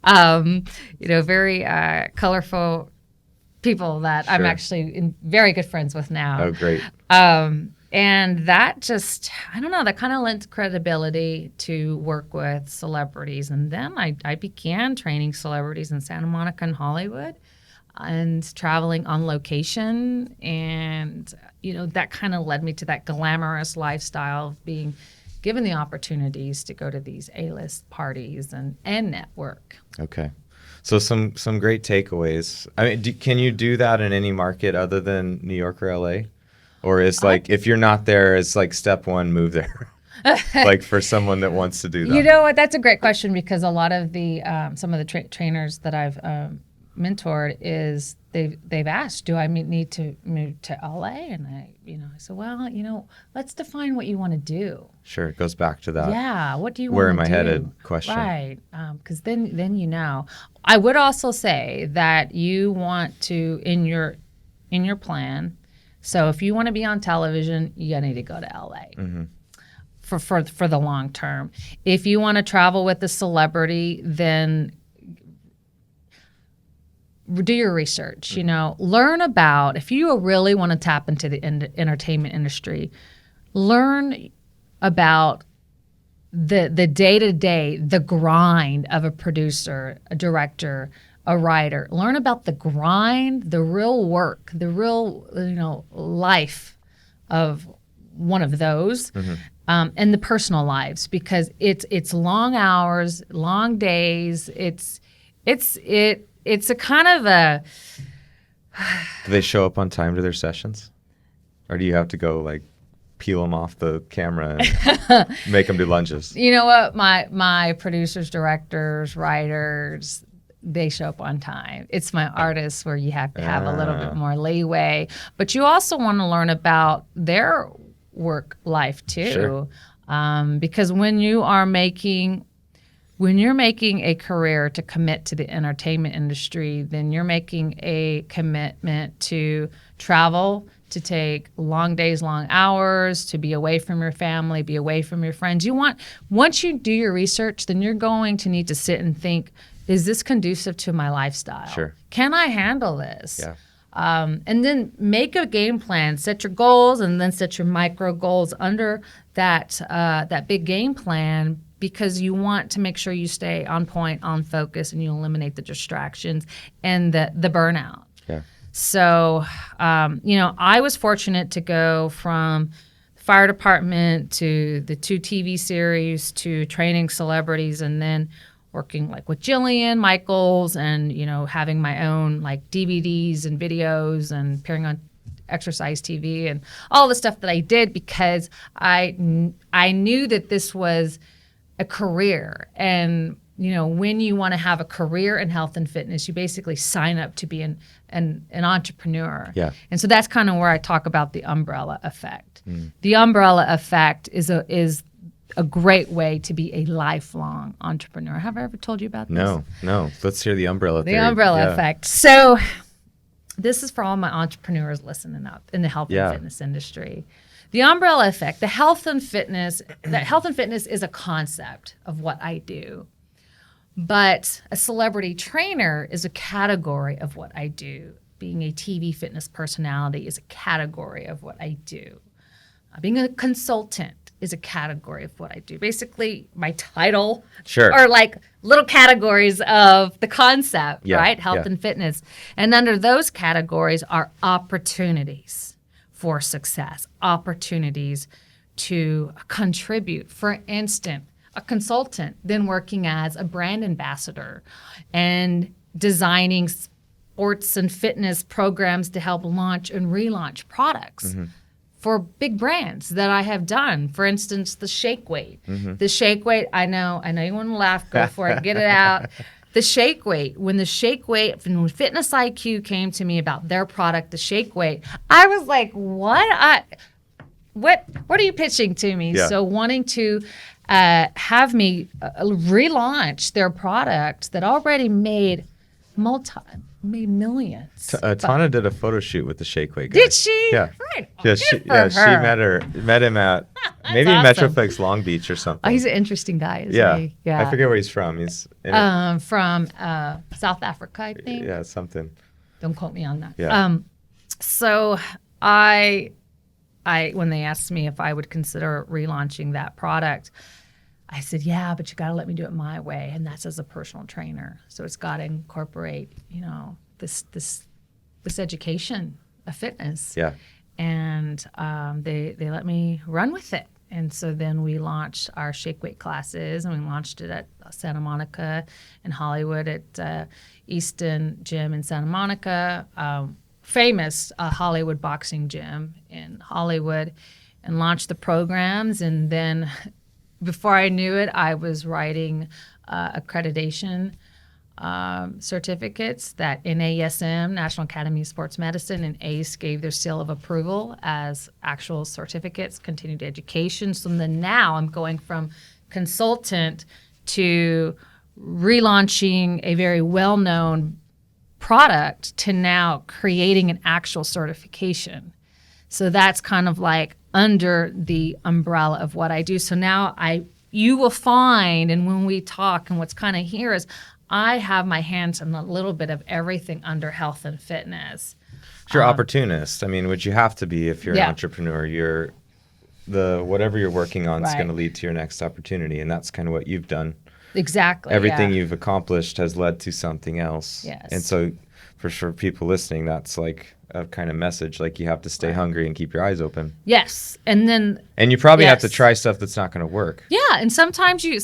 Very colorful people that I'm actually very good friends with now. Oh, great. And that just, I don't know, that kind of lent credibility to work with celebrities. And then I began training celebrities in Santa Monica and Hollywood and traveling on location. And, that kind of led me to that glamorous lifestyle of being given the opportunities to go to these A-list parties and network. Okay. So some great takeaways. I mean, can you do that in any market other than New York or LA? Or is if you're not there, it's like step 1, move there. Like for someone that wants to do that. You know what? That's a great question because a lot of the some of the trainers that I've mentored is they've asked, do I need to move to LA? And I said, well, let's define what you want to do. Sure, it goes back to that. Yeah, what do you where want to do? am I headed question. Right, because then I would also say that you want to in your plan. So if you want to be on television, you need to go to LA for the long term. If you want to travel with a celebrity, then do your research. Learn about, if you really want to tap into the entertainment industry, learn about the day-to-day, the grind of a producer, a director, a writer. Learn about the grind, the real work, the real life of one of those, and the personal lives, because it's long hours, long days. It it's a kind of a. Do they show up on time to their sessions? Or do you have to go like peel them off the camera and make them do lunges? You know what? My producers, directors, writers, they show up on time. It's my artists where you have to have a little bit more leeway. But you also want to learn about their work life too. Sure. Because when you're making a career to commit to the entertainment industry, then you're making a commitment to travel, to take long days, long hours, to be away from your family, be away from your friends. Once you do your research, then you're going to need to sit and think, is this conducive to my lifestyle? Sure. Can I handle this? Yeah. And then make a game plan, set your goals, and then set your micro goals under that big game plan, because you want to make sure you stay on point, on focus, and you eliminate the distractions and the burnout. Yeah. So, I was fortunate to go from the fire department to the 2 TV series to training celebrities, and then working like with Jillian Michaels and, having my own like DVDs and videos and appearing on exercise TV and all the stuff that I did, because I knew that this was a career. And, when you want to have a career in health and fitness, you basically sign up to be an entrepreneur. Yeah. And so that's kind of where I talk about the umbrella effect. The umbrella effect is a great way to be a lifelong entrepreneur. Have I ever told you about this? No. Let's hear the umbrella theory. The umbrella effect. So this is for all my entrepreneurs listening up in the health and fitness industry. The umbrella effect, health and fitness is a concept of what I do. But a celebrity trainer is a category of what I do. Being a TV fitness personality is a category of what I do. Being a consultant is a category of what I do. Basically, my title are like little categories of the concept, right? Health and fitness. And under those categories are opportunities for success, opportunities to contribute. For instance, a consultant, then working as a brand ambassador and designing sports and fitness programs to help launch and relaunch products. For big brands that I have done. For instance, the shake weight. The shake weight, I know you want to laugh, go for it, get it out. The shake weight, when Fitness IQ came to me about their product, the shake weight, I was like, what are you pitching to me? Yeah. So wanting to have me relaunch their product that already made millions. Tana did a photo shoot with the shake weight guy. Did she? Yeah. Right. Yeah, Good she for her. met him at maybe awesome. Metroplex Long Beach or something. Oh, he's an interesting guy, isn't he? Yeah. I forget where he's from. He's from South Africa, I think. Yeah, something. Don't quote me on that. Yeah. So I when they asked me if I would consider relaunching that product, I said, yeah, but you got to let me do it my way. And that's as a personal trainer. So it's got to incorporate, this education of fitness. Yeah. And they let me run with it. And so then we launched our shake weight classes, and we launched it at Santa Monica and Hollywood at Easton Gym in Santa Monica, famous Hollywood boxing gym in Hollywood, and launched the programs. And then before I knew it, I was writing accreditation certificates that NASM, National Academy of Sports Medicine, and ACE gave their seal of approval as actual certificates, continued education. So then now I'm going from consultant to relaunching a very well-known product to now creating an actual certification. So that's kind of like under the umbrella of what I do. So now you will find, and when we talk, and what's kind of here is I have my hands on a little bit of everything under health and fitness. You're opportunist. I mean, would you have to be if you're an entrepreneur? You're whatever you're working on is going to lead to your next opportunity, and that's kind of what you've done. Exactly. Everything you've accomplished has led to something else. Yes. And so, for sure, people listening, that's like kind of message, like you have to stay hungry and keep your eyes open. Yes. And you probably have to yes. try stuff that's not going to work. Yeah, and sometimes you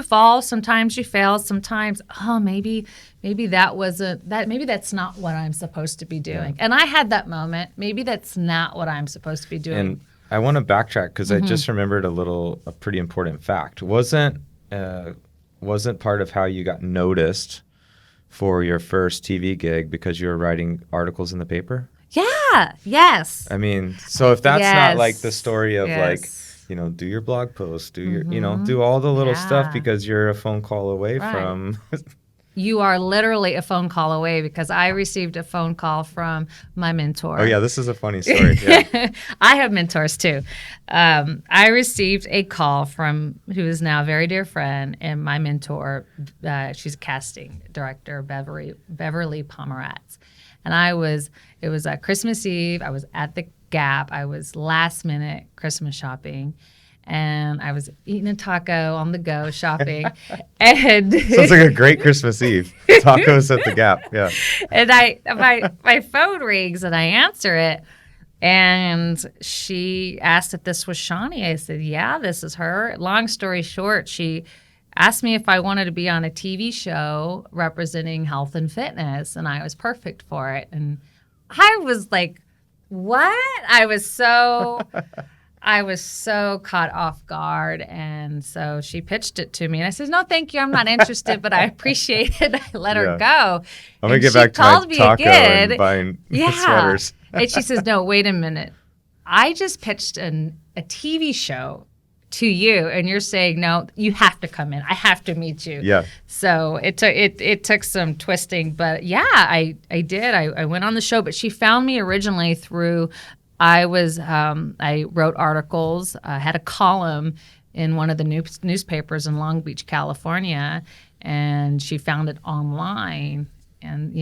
fall, sometimes you fail, sometimes maybe that wasn't that, maybe that's not what I'm supposed to be doing. Yeah. And I had that moment. Maybe that's not what I'm supposed to be doing. And I want to backtrack because I just remembered a pretty important fact. Wasn't part of how you got noticed for your first TV gig because you were writing articles in the paper? Yeah. Yes. I mean, so if that's not like the story of like, Yes. do your blog post, do your, do all the little stuff because you're a phone call away from. You are literally a phone call away, because I received a phone call from my mentor. Oh, yeah, this is a funny story. Yeah. I have mentors too. I received a call from who is now a very dear friend and my mentor. She's a casting director, Beverly Pomeratz. And it was Christmas Eve. I was at the Gap. I was last minute Christmas shopping. And I was eating a taco on the go shopping. And sounds like a great Christmas Eve. Tacos at the Gap. Yeah. And my phone rings and I answer it. And she asked if this was Shawnee. I said, yeah, this is her. Long story short, she asked me if I wanted to be on a TV show representing health and fitness. And I was perfect for it. And I was like, what? I was so caught off guard. And so she pitched it to me. And I said, no, thank you. I'm not interested, but I appreciate it. I let her go. I'm going to get back to my taco and buying sweaters. And she says, no, wait a minute. I just pitched a TV show to you, and you're saying, no, you have to come in. I have to meet you. Yeah. So it took some twisting. But, yeah, I did. I went on the show. But she found me originally through – I wrote articles, had a column in one of the newspapers in Long Beach, California, and she found it online. And,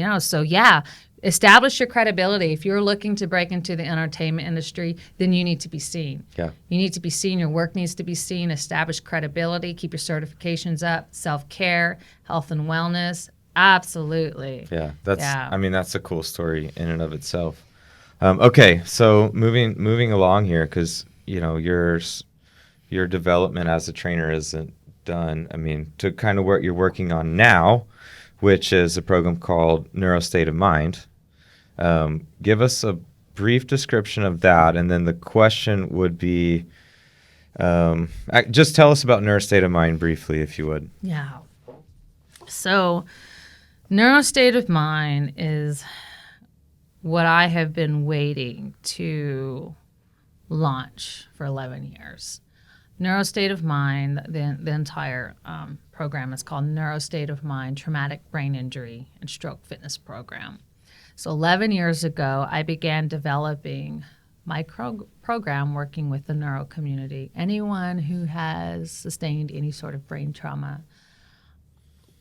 establish your credibility. If you're looking to break into the entertainment industry, then you need to be seen. Yeah. You need to be seen. Your work needs to be seen. Establish credibility. Keep your certifications up. Self-care, health and wellness. Absolutely. Yeah. I mean, that's a cool story in and of itself. Okay, so moving along here, because your development as a trainer isn't done. I mean, to kind of what you're working on now, which is a program called Neuro State of Mind. Give us a brief description of that, and then the question would be, just tell us about Neuro State of Mind briefly, if you would. Yeah. So, Neuro State of Mind is what I have been waiting to launch for 11 years. Neuro State of Mind, the entire program is called Neuro State of Mind Traumatic Brain Injury and Stroke Fitness Program. So 11 years ago, I began developing my program working with the neuro community. Anyone who has sustained any sort of brain trauma.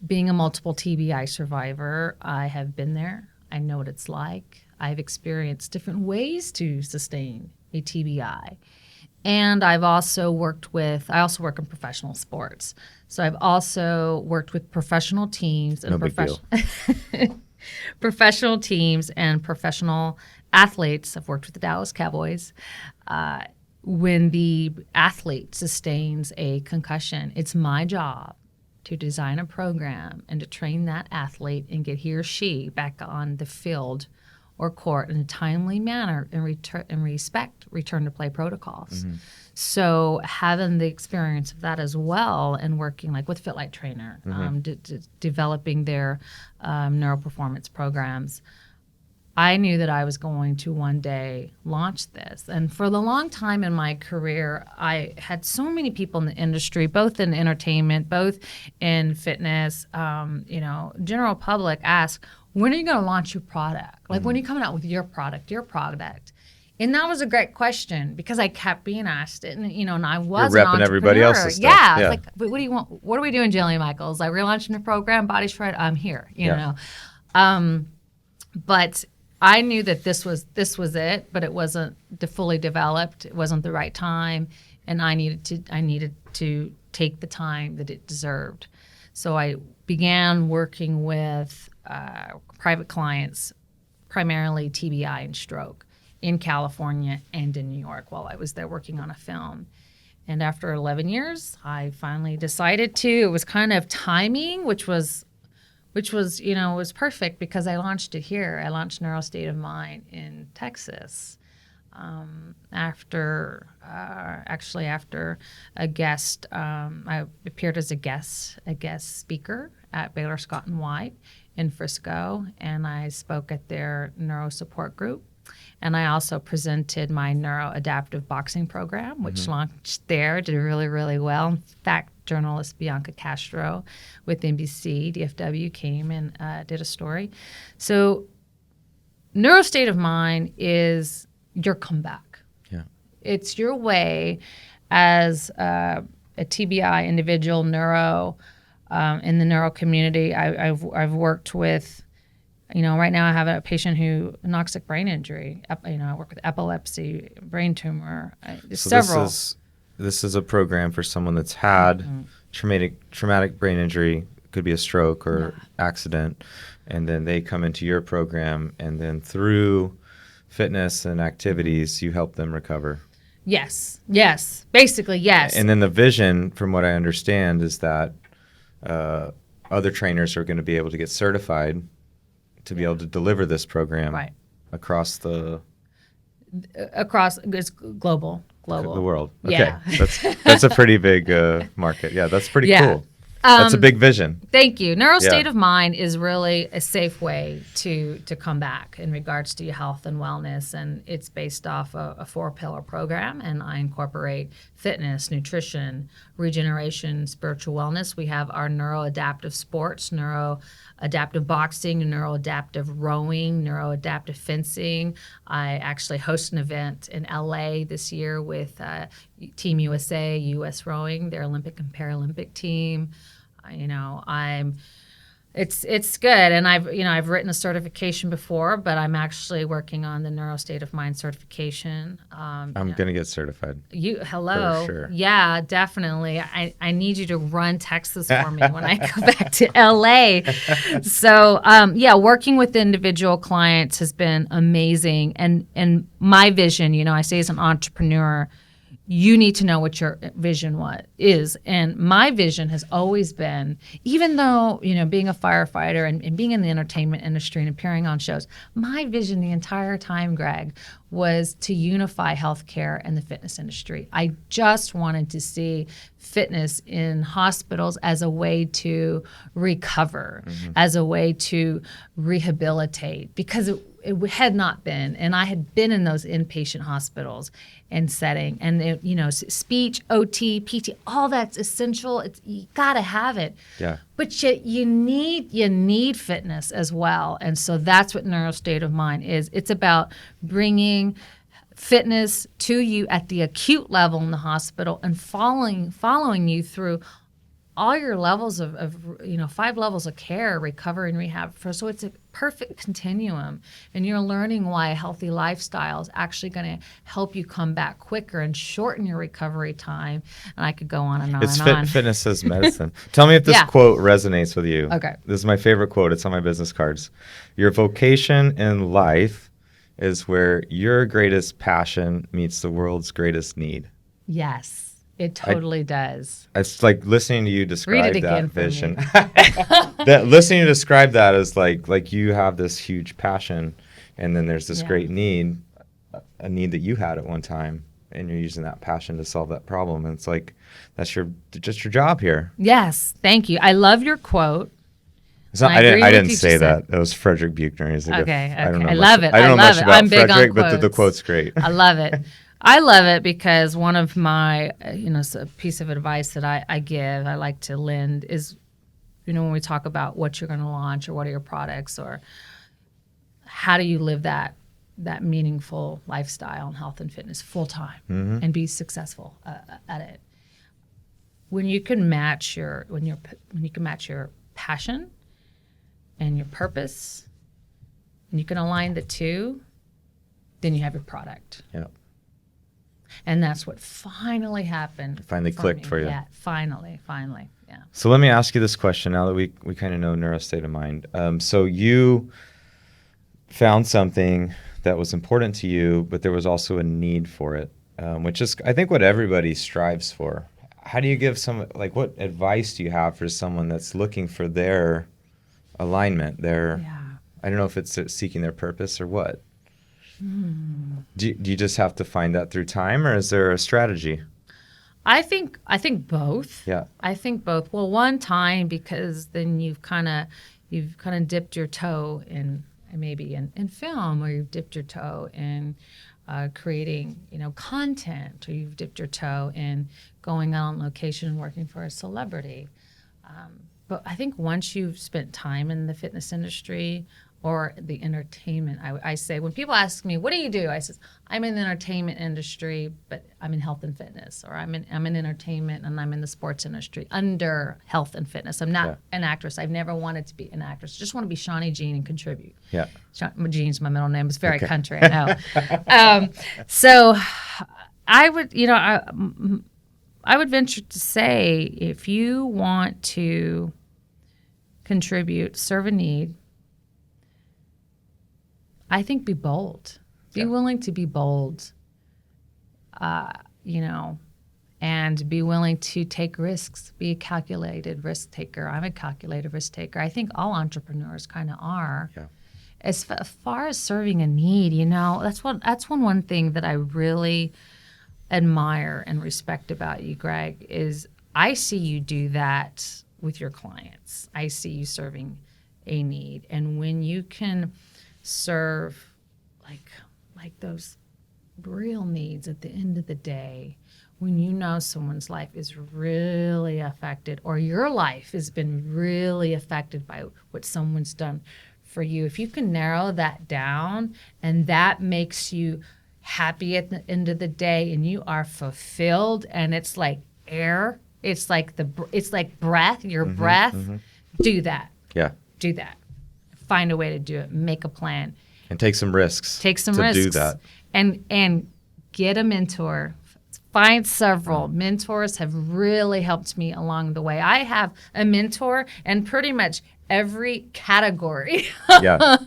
Being a multiple TBI survivor, I have been there. I know what it's like. I've experienced different ways to sustain a TBI. And I've also work in professional sports. So I've also worked with professional teams and professional teams and professional athletes. I've worked with the Dallas Cowboys. When the athlete sustains a concussion, it's my job to design a program and to train that athlete and get he or she back on the field or court in a timely manner and respect return to play protocols. Mm-hmm. So having the experience of that as well and working like with FitLight Trainer, developing their neuroperformance programs, I knew that I was going to one day launch this. And for the long time in my career, I had so many people in the industry, both in entertainment, both in fitness, general public ask, when are you going to launch your product? Like, when are you coming out with your product? And that was a great question because I kept being asked it, and I was You're repping everybody else's stuff. Yeah. Like, what do you want? What are we doing, Jillian Michaels? Like, we're launching a program, Body Shred, I'm here, you know. But I knew that this was it, but it wasn't fully developed. It wasn't the right time, and I needed to take the time that it deserved. So I began working with private clients, primarily TBI and stroke in California and in New York while I was there working on a film. And after 11 years, I finally decided to. It was kind of timing, which was was perfect because I launched it here. I launched Neuro State of Mind in Texas after a guest. I appeared as a guest speaker at Baylor Scott and White in Frisco, and I spoke at their neuro support group. And I also presented my neuroadaptive boxing program, which launched there, did really, really well. In fact, journalist Bianca Castro with NBC, DFW came and did a story. So Neuro State of Mind is your comeback. Yeah. It's your way as a TBI individual neuro in the neuro community. I've worked with, right now I have a patient who anoxic brain injury. I work with epilepsy, brain tumor, several. This is a program for someone that's had traumatic brain injury. Could be a stroke or accident, and then they come into your program, and then through fitness and activities, you help them recover. Yes, basically yes. And then the vision, from what I understand, is that other trainers are going to be able to get certified to be able to deliver this program across it's global the world. Okay. Yeah. That's a pretty big market. Yeah, that's pretty cool. That's a big vision. Thank you. Neuro State of Mind is really a safe way to come back in regards to your health and wellness, and it's based off a 4-pillar program, and I incorporate fitness, nutrition, regeneration, spiritual wellness. We have our neuroadaptive sports, neuroadaptive boxing, neuroadaptive rowing, neuroadaptive fencing. I actually host an event in LA this year with Team USA, US Rowing, their Olympic and Paralympic team. It's good, and I've written a certification before, but I'm actually working on the Neuro State of Mind certification. I'm gonna get certified. Hello, for sure. Yeah, definitely. I need you to run Texas for me when I go back to LA. So working with individual clients has been amazing, and my vision, I say as an entrepreneur, you need to know what your vision is. And my vision has always been, even though, being a firefighter and being in the entertainment industry and appearing on shows, my vision the entire time, Greg, was to unify healthcare and the fitness industry. I just wanted to see fitness in hospitals as a way to recover, as a way to rehabilitate, because it had not been. And I had been in those inpatient hospitals and setting, and speech, OT, PT, all that's essential. You got to have it. Yeah. But you need fitness as well, and so that's what Neuro State of Mind is. It's about bringing fitness to you at the acute level in the hospital and following you through all your levels of 5 levels of care, recovery and rehab. So it's a perfect continuum, and you're learning why a healthy lifestyle is actually going to help you come back quicker and shorten your recovery time. And I could go on and on It's and on. Fitness as medicine. Tell me if this quote resonates with you. Okay. This is my favorite quote. It's on my business cards. Your vocation in life is where your greatest passion meets the world's greatest need. Yes. It totally does. It's like listening to you describe Read it again that for me. vision. Listening to you describe that is like you have this huge passion, and then there's this great need, a need that you had at one time, and you're using that passion to solve that problem. And it's like that's just your job here. Yes, thank you. I love your quote. I didn't say that. That was Frederick Buechner. Okay. I don't know love it. I don't know much about I'm big Frederick, on but the quotes. quote's great. I love it. I love it because one of my, a piece of advice that I give, I like to lend is, when we talk about what you're going to launch or what are your products or how do you live that meaningful lifestyle in health and fitness full time and be successful at it. When you can match your passion and your purpose, and you can align the two, then you have your product. Yeah. And that's what finally happened. Finally clicked for you. Yeah, finally, yeah. So let me ask you this question now that we kind of know Neuro State of Mind. So you found something that was important to you, but there was also a need for it, which is, I think, what everybody strives for. How do you give what advice do you have for someone that's looking for their alignment, I don't know if it's seeking their purpose or what? Do you just have to find that through time, or is there a strategy? I think both. Yeah. I think both. Well, one time, because then you've kind of dipped your toe in maybe in film, or you've dipped your toe in creating content, or you've dipped your toe in going out on location and working for a celebrity. But I think once you've spent time in the fitness industry or the entertainment, I say, when people ask me, what do you do? I says, I'm in the entertainment industry, but I'm in health and fitness, or I'm in entertainment and I'm in the sports industry under health and fitness. I'm not an actress. I've never wanted to be an actress. Just want to be Shawnee Jean and contribute. Yeah. Jean's my middle name. It's very country, I know. So I would, I would venture to say, if you want to contribute, serve a need, I think be bold. Be willing to be bold, and be willing to take risks. Be a calculated risk taker. I'm a calculated risk taker. I think all entrepreneurs kind of are. Yeah. As far as serving a need, that's one thing that I really admire and respect about you, Greg, is I see you do that with your clients. I see you serving a need. And when you can serve like those real needs at the end of the day, when someone's life is really affected, or your life has been really affected by what someone's done for you, if you can narrow that down and that makes you happy at the end of the day and you are fulfilled, and it's like air, it's like breath, your breath, do that. Yeah. Do that. Find a way to do it. Make a plan. And take some risks. To do that. And get a mentor. Find several. Mentors have really helped me along the way. I have a mentor in pretty much every category. Yeah.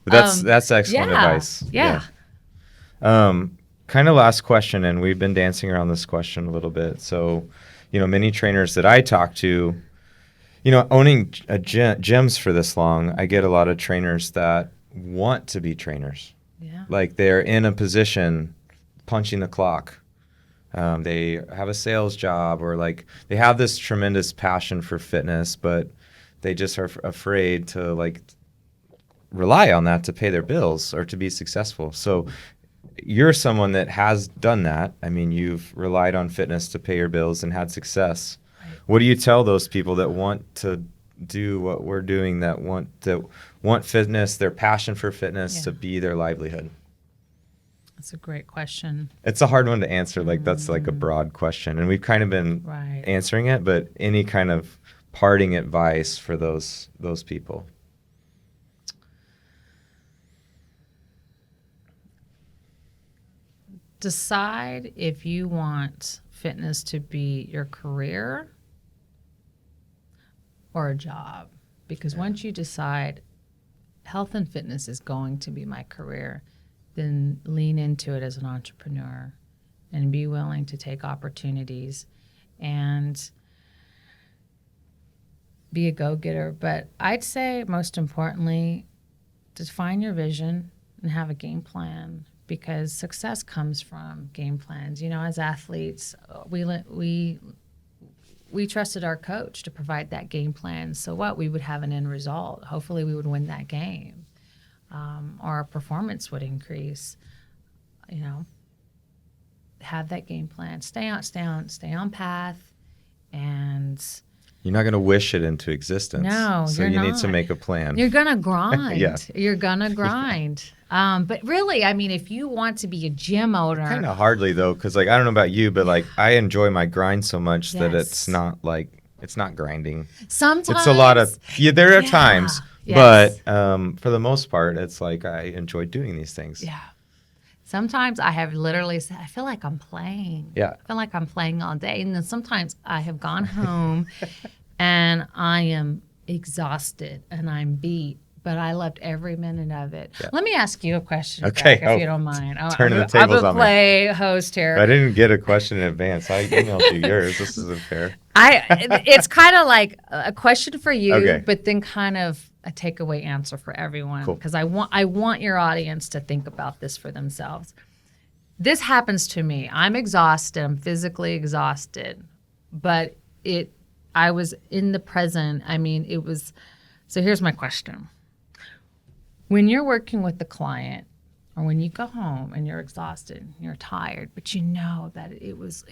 That's excellent advice. Yeah. Kind of last question, and we've been dancing around this question a little bit. So, many trainers that I talk to, owning gyms for this long, I get a lot of trainers that want to be trainers. Yeah. Like they're in a position punching the clock. They have a sales job, or like they have this tremendous passion for fitness, but they just are afraid to rely on that to pay their bills or to be successful. So you're someone that has done that. I mean, you've relied on fitness to pay your bills and had success. What do you tell those people that want to do what we're doing, that want fitness, their passion for fitness to be their livelihood? That's a great question. It's a hard one to answer. That's like a broad question, and we've kind of been answering it, but any kind of parting advice for those people? Decide if you want fitness to be your career or a job. Because once you decide health and fitness is going to be my career, then lean into it as an entrepreneur and be willing to take opportunities and be a go-getter. But I'd say most importantly, define your vision and have a game plan, because success comes from game plans. As athletes, we trusted our coach to provide that game plan. So what? We would have an end result. Hopefully we would win that game. Or our performance would increase. Have that game plan. Stay on path, and you're not going to wish it into existence. No, so you need to make a plan. You're gonna grind. Yeah. You're gonna grind. But really, I mean, if you want to be a gym owner, kind of hardly though, because I don't know about you, but I enjoy my grind so much that it's not grinding. Sometimes it's a lot of there are times. Yes. But for the most part, it's I enjoy doing these things. Yeah. Sometimes I have literally said, I feel like I'm playing. Yeah. I feel like I'm playing all day. And then sometimes I have gone home and I am exhausted and I'm beat. but I loved every minute of it. Yeah. Let me ask you a question, Okay. Jack, if you don't mind. Turning the I'm tables a on me. play host here. I didn't get a question in advance. I emailed you yours. This isn't fair. It's kind of like a question for you, Okay. but then kind of a takeaway answer for everyone, Cool. because I want your audience to think about this for themselves. This happens to me. I'm exhausted. I'm physically exhausted, but I was in the present. I mean, it was. So here's my question. When you're working with the client, or when you go home and you're exhausted, you're tired, but you know that it was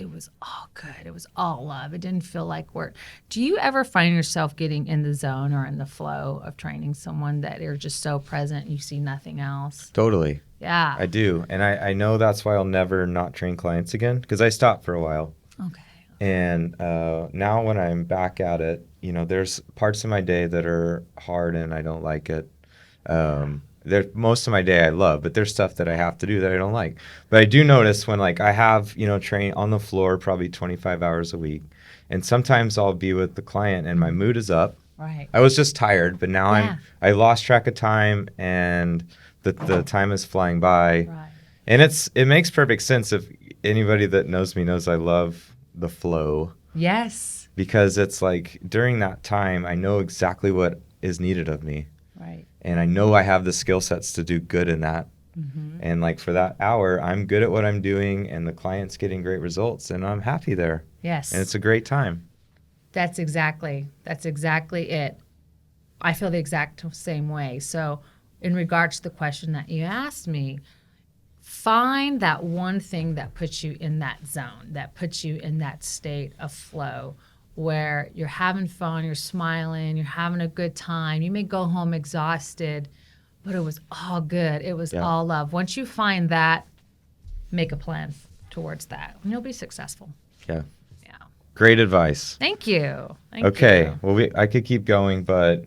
all good. It was all love. It didn't feel like work. Do you ever find yourself getting in the zone or in the flow of training someone that you're just so present, you see nothing else? Totally. Yeah. I do. And I know that's why I'll never not train clients again, because I stopped for a while. Okay. And now when I'm back at it, there's parts of my day that are hard and I don't like it. Most of my day I love, but there's stuff that I have to do that I don't like. But I do notice when I have, train on the floor probably 25 hours a week. And sometimes I'll be with the client and my mood is up. Right. I was just tired, but now Yeah. I lost track of time and the time is flying by. Right. And it makes perfect sense. If anybody that knows me knows I love the flow, Yes. because it's like during that time I know exactly what is needed of me, Right. and I know I have the skill sets to do good in that. Mm-hmm. And like for that hour I'm good at what I'm doing and the client's getting great results and I'm happy there, Yes. and it's a great time. That's exactly it. I feel the exact same way. So in regards to the question that you asked me, find that one thing that puts you in that zone, that puts you in that state of flow where you're having fun, you're smiling, you're having a good time. You may go home exhausted, but it was all good. It was all love. Once you find that, make a plan towards that, and you'll be successful. Yeah. Yeah. Great advice. Thank you. Okay. Well, I could keep going, but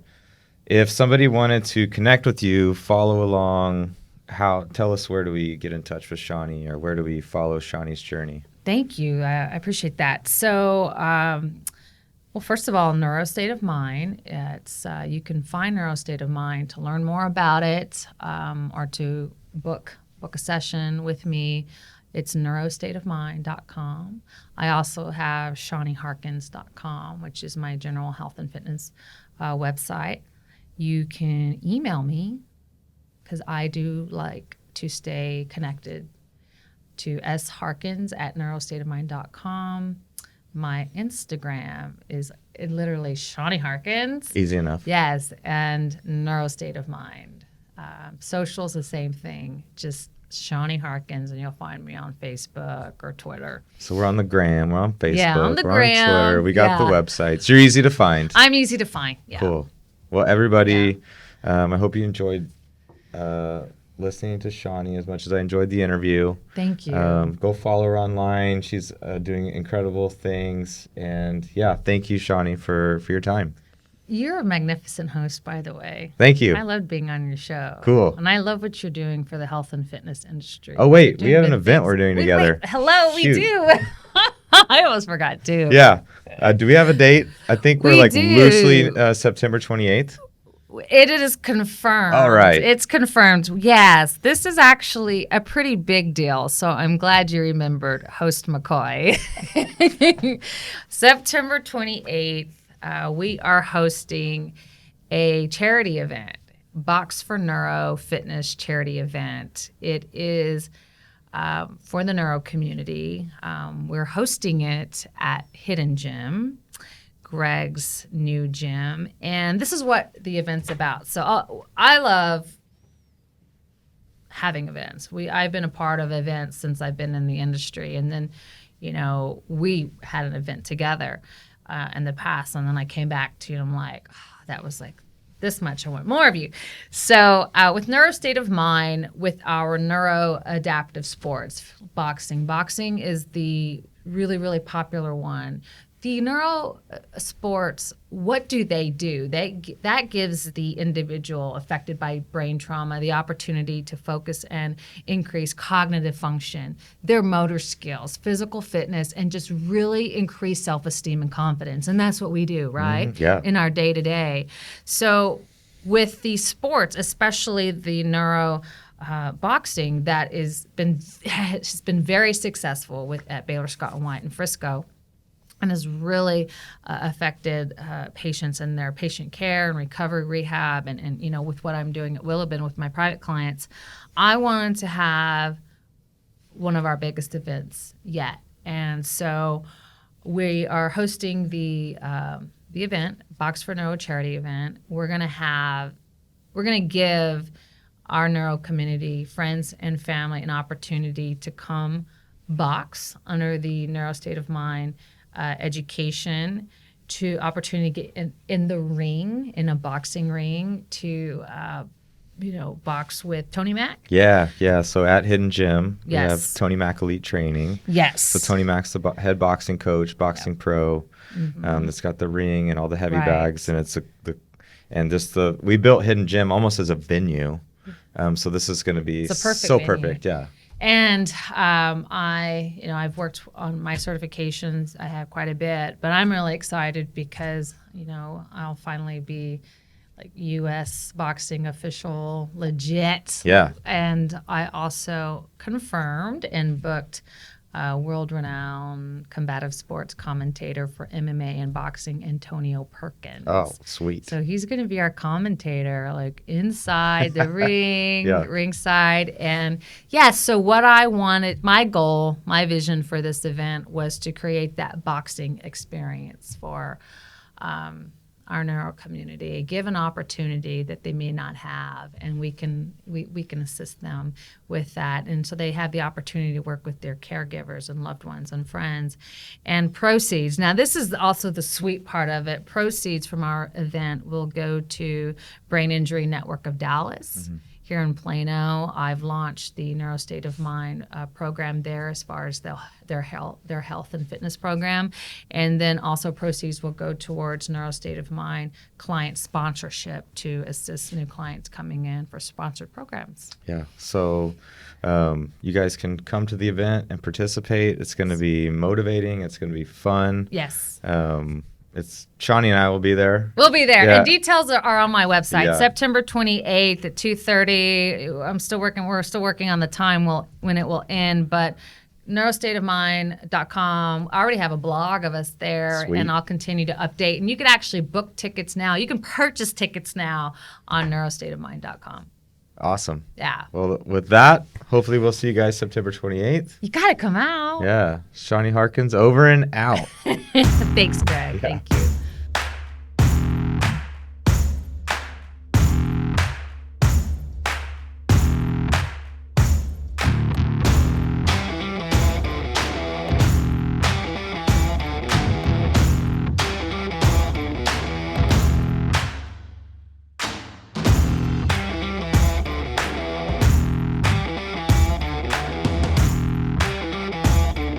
if somebody wanted to connect with you, follow along, tell us, where do we get in touch with Shawnee, or where do we follow Shawnee's journey? Thank you. I appreciate that. So, well, first of all, Neuro State of Mind. It's you can find Neuro State of Mind to learn more about it, or to book a session with me. It's neurostateofmind.com. I also have ShawneeHarkins.com, which is my general health and fitness website. You can email me, because I do like to stay connected, to sharkins@neurostateofmind.com. My Instagram is literally Shawnee Harkins. Easy enough. Yes, and Neuro State of Mind. Social's the same thing, just Shawnee Harkins, and you'll find me on Facebook or Twitter. So we're on the gram, we're on Facebook, Yeah, on the we're gram, on Twitter, we got the yeah. websites. You're easy to find. I'm easy to find. Yeah. Cool. Well, everybody, I hope you enjoyed listening to Shawnee as much as I enjoyed the interview. Thank you. Go follow her online. She's doing incredible things. And yeah, thank you, Shawnee, for your time. You're a magnificent host, by the way. Thank you. I loved being on your show. Cool. And I love what you're doing for the health and fitness industry. Oh, wait, we You're have doing an good event things. we're doing together. Hello, Shoot. we do. I almost forgot, too. Yeah. Do we have a date? I think we're We do. loosely September 28th. It is confirmed. All right. It's confirmed. Yes. This is actually a pretty big deal. So I'm glad you remembered host McCoy. September 28th, we are hosting a charity event, Box for Neuro Fitness charity event. It is for the neuro community. We're hosting it at Hidden Gym, Greg's new gym, and this is what the event's about. So I love having events. I've been a part of events since I've been in the industry, and then we had an event together in the past, and then I came back to you and I'm like, that was like this much. I want more of you. So with Neuro State of Mind, with our neuro adaptive sports, boxing is the really, really popular one. The neuro sports, what do? That gives the individual affected by brain trauma the opportunity to focus and increase cognitive function, their motor skills, physical fitness, and just really increase self-esteem and confidence. And that's what we do, right? Yeah. In our day-to-day. So with the sports, especially the neuro boxing, that has been very successful at Baylor Scott and White in Frisco, and has really affected patients and their patient care and recovery rehab, and with what I'm doing at Willowbend with my private clients. I wanted to have one of our biggest events yet, and so we are hosting the event, Box for Neuro charity event. We're gonna give our neuro community, friends and family, an opportunity to come box under the Neuro State of Mind education, to opportunity to get in the ring, in a boxing ring, to box with Tony Mack. Yeah. So at Hidden Gym, we Yes. have Tony Mack Elite Training. Yes. So Tony Mack's the head boxing coach, boxing pro. That's got the ring and all the heavy Right. bags, and we built Hidden Gym almost as a venue. So this is going to be It's a perfect so venue. perfect. Yeah. And I've worked on my certifications. I have quite a bit, but I'm really excited because I'll finally be like U.S. boxing official, legit. Yeah. And I also confirmed and booked world-renowned combative sports commentator for MMA and boxing, Antonio Perkins. Oh, sweet. So he's going to be our commentator, like inside the ring, Yeah. ringside. And so what I wanted, my goal, my vision for this event was to create that boxing experience for our neuro community, give an opportunity that they may not have, and we can assist them with that. And so they have the opportunity to work with their caregivers and loved ones and friends. And proceeds, now this is also the sweet part of it, proceeds from our event will go to Brain Injury Network of Dallas. Here in Plano, I've launched the Neuro State of Mind program there as far as their health and fitness program, and then also proceeds will go towards Neuro State of Mind client sponsorship to assist new clients coming in for sponsored programs. Yeah. So you guys can come to the event and participate. It's going to be motivating. It's going to be fun. Yes. It's Shawnee and I will be there. We'll be there. Yeah. And details are on my website. Yeah. September 28th at 2:30. We're still working on the time when it will end, but neurostateofmind.com. I already have a blog of us there. Sweet. And I'll continue to update. And you can actually book tickets now. You can purchase tickets now on neurostateofmind.com. Awesome. Yeah. Well, with that, hopefully we'll see you guys September 28th. You got to come out. Yeah. Shawnee Harkins over and out. Thanks, Greg. Yeah. Thank you.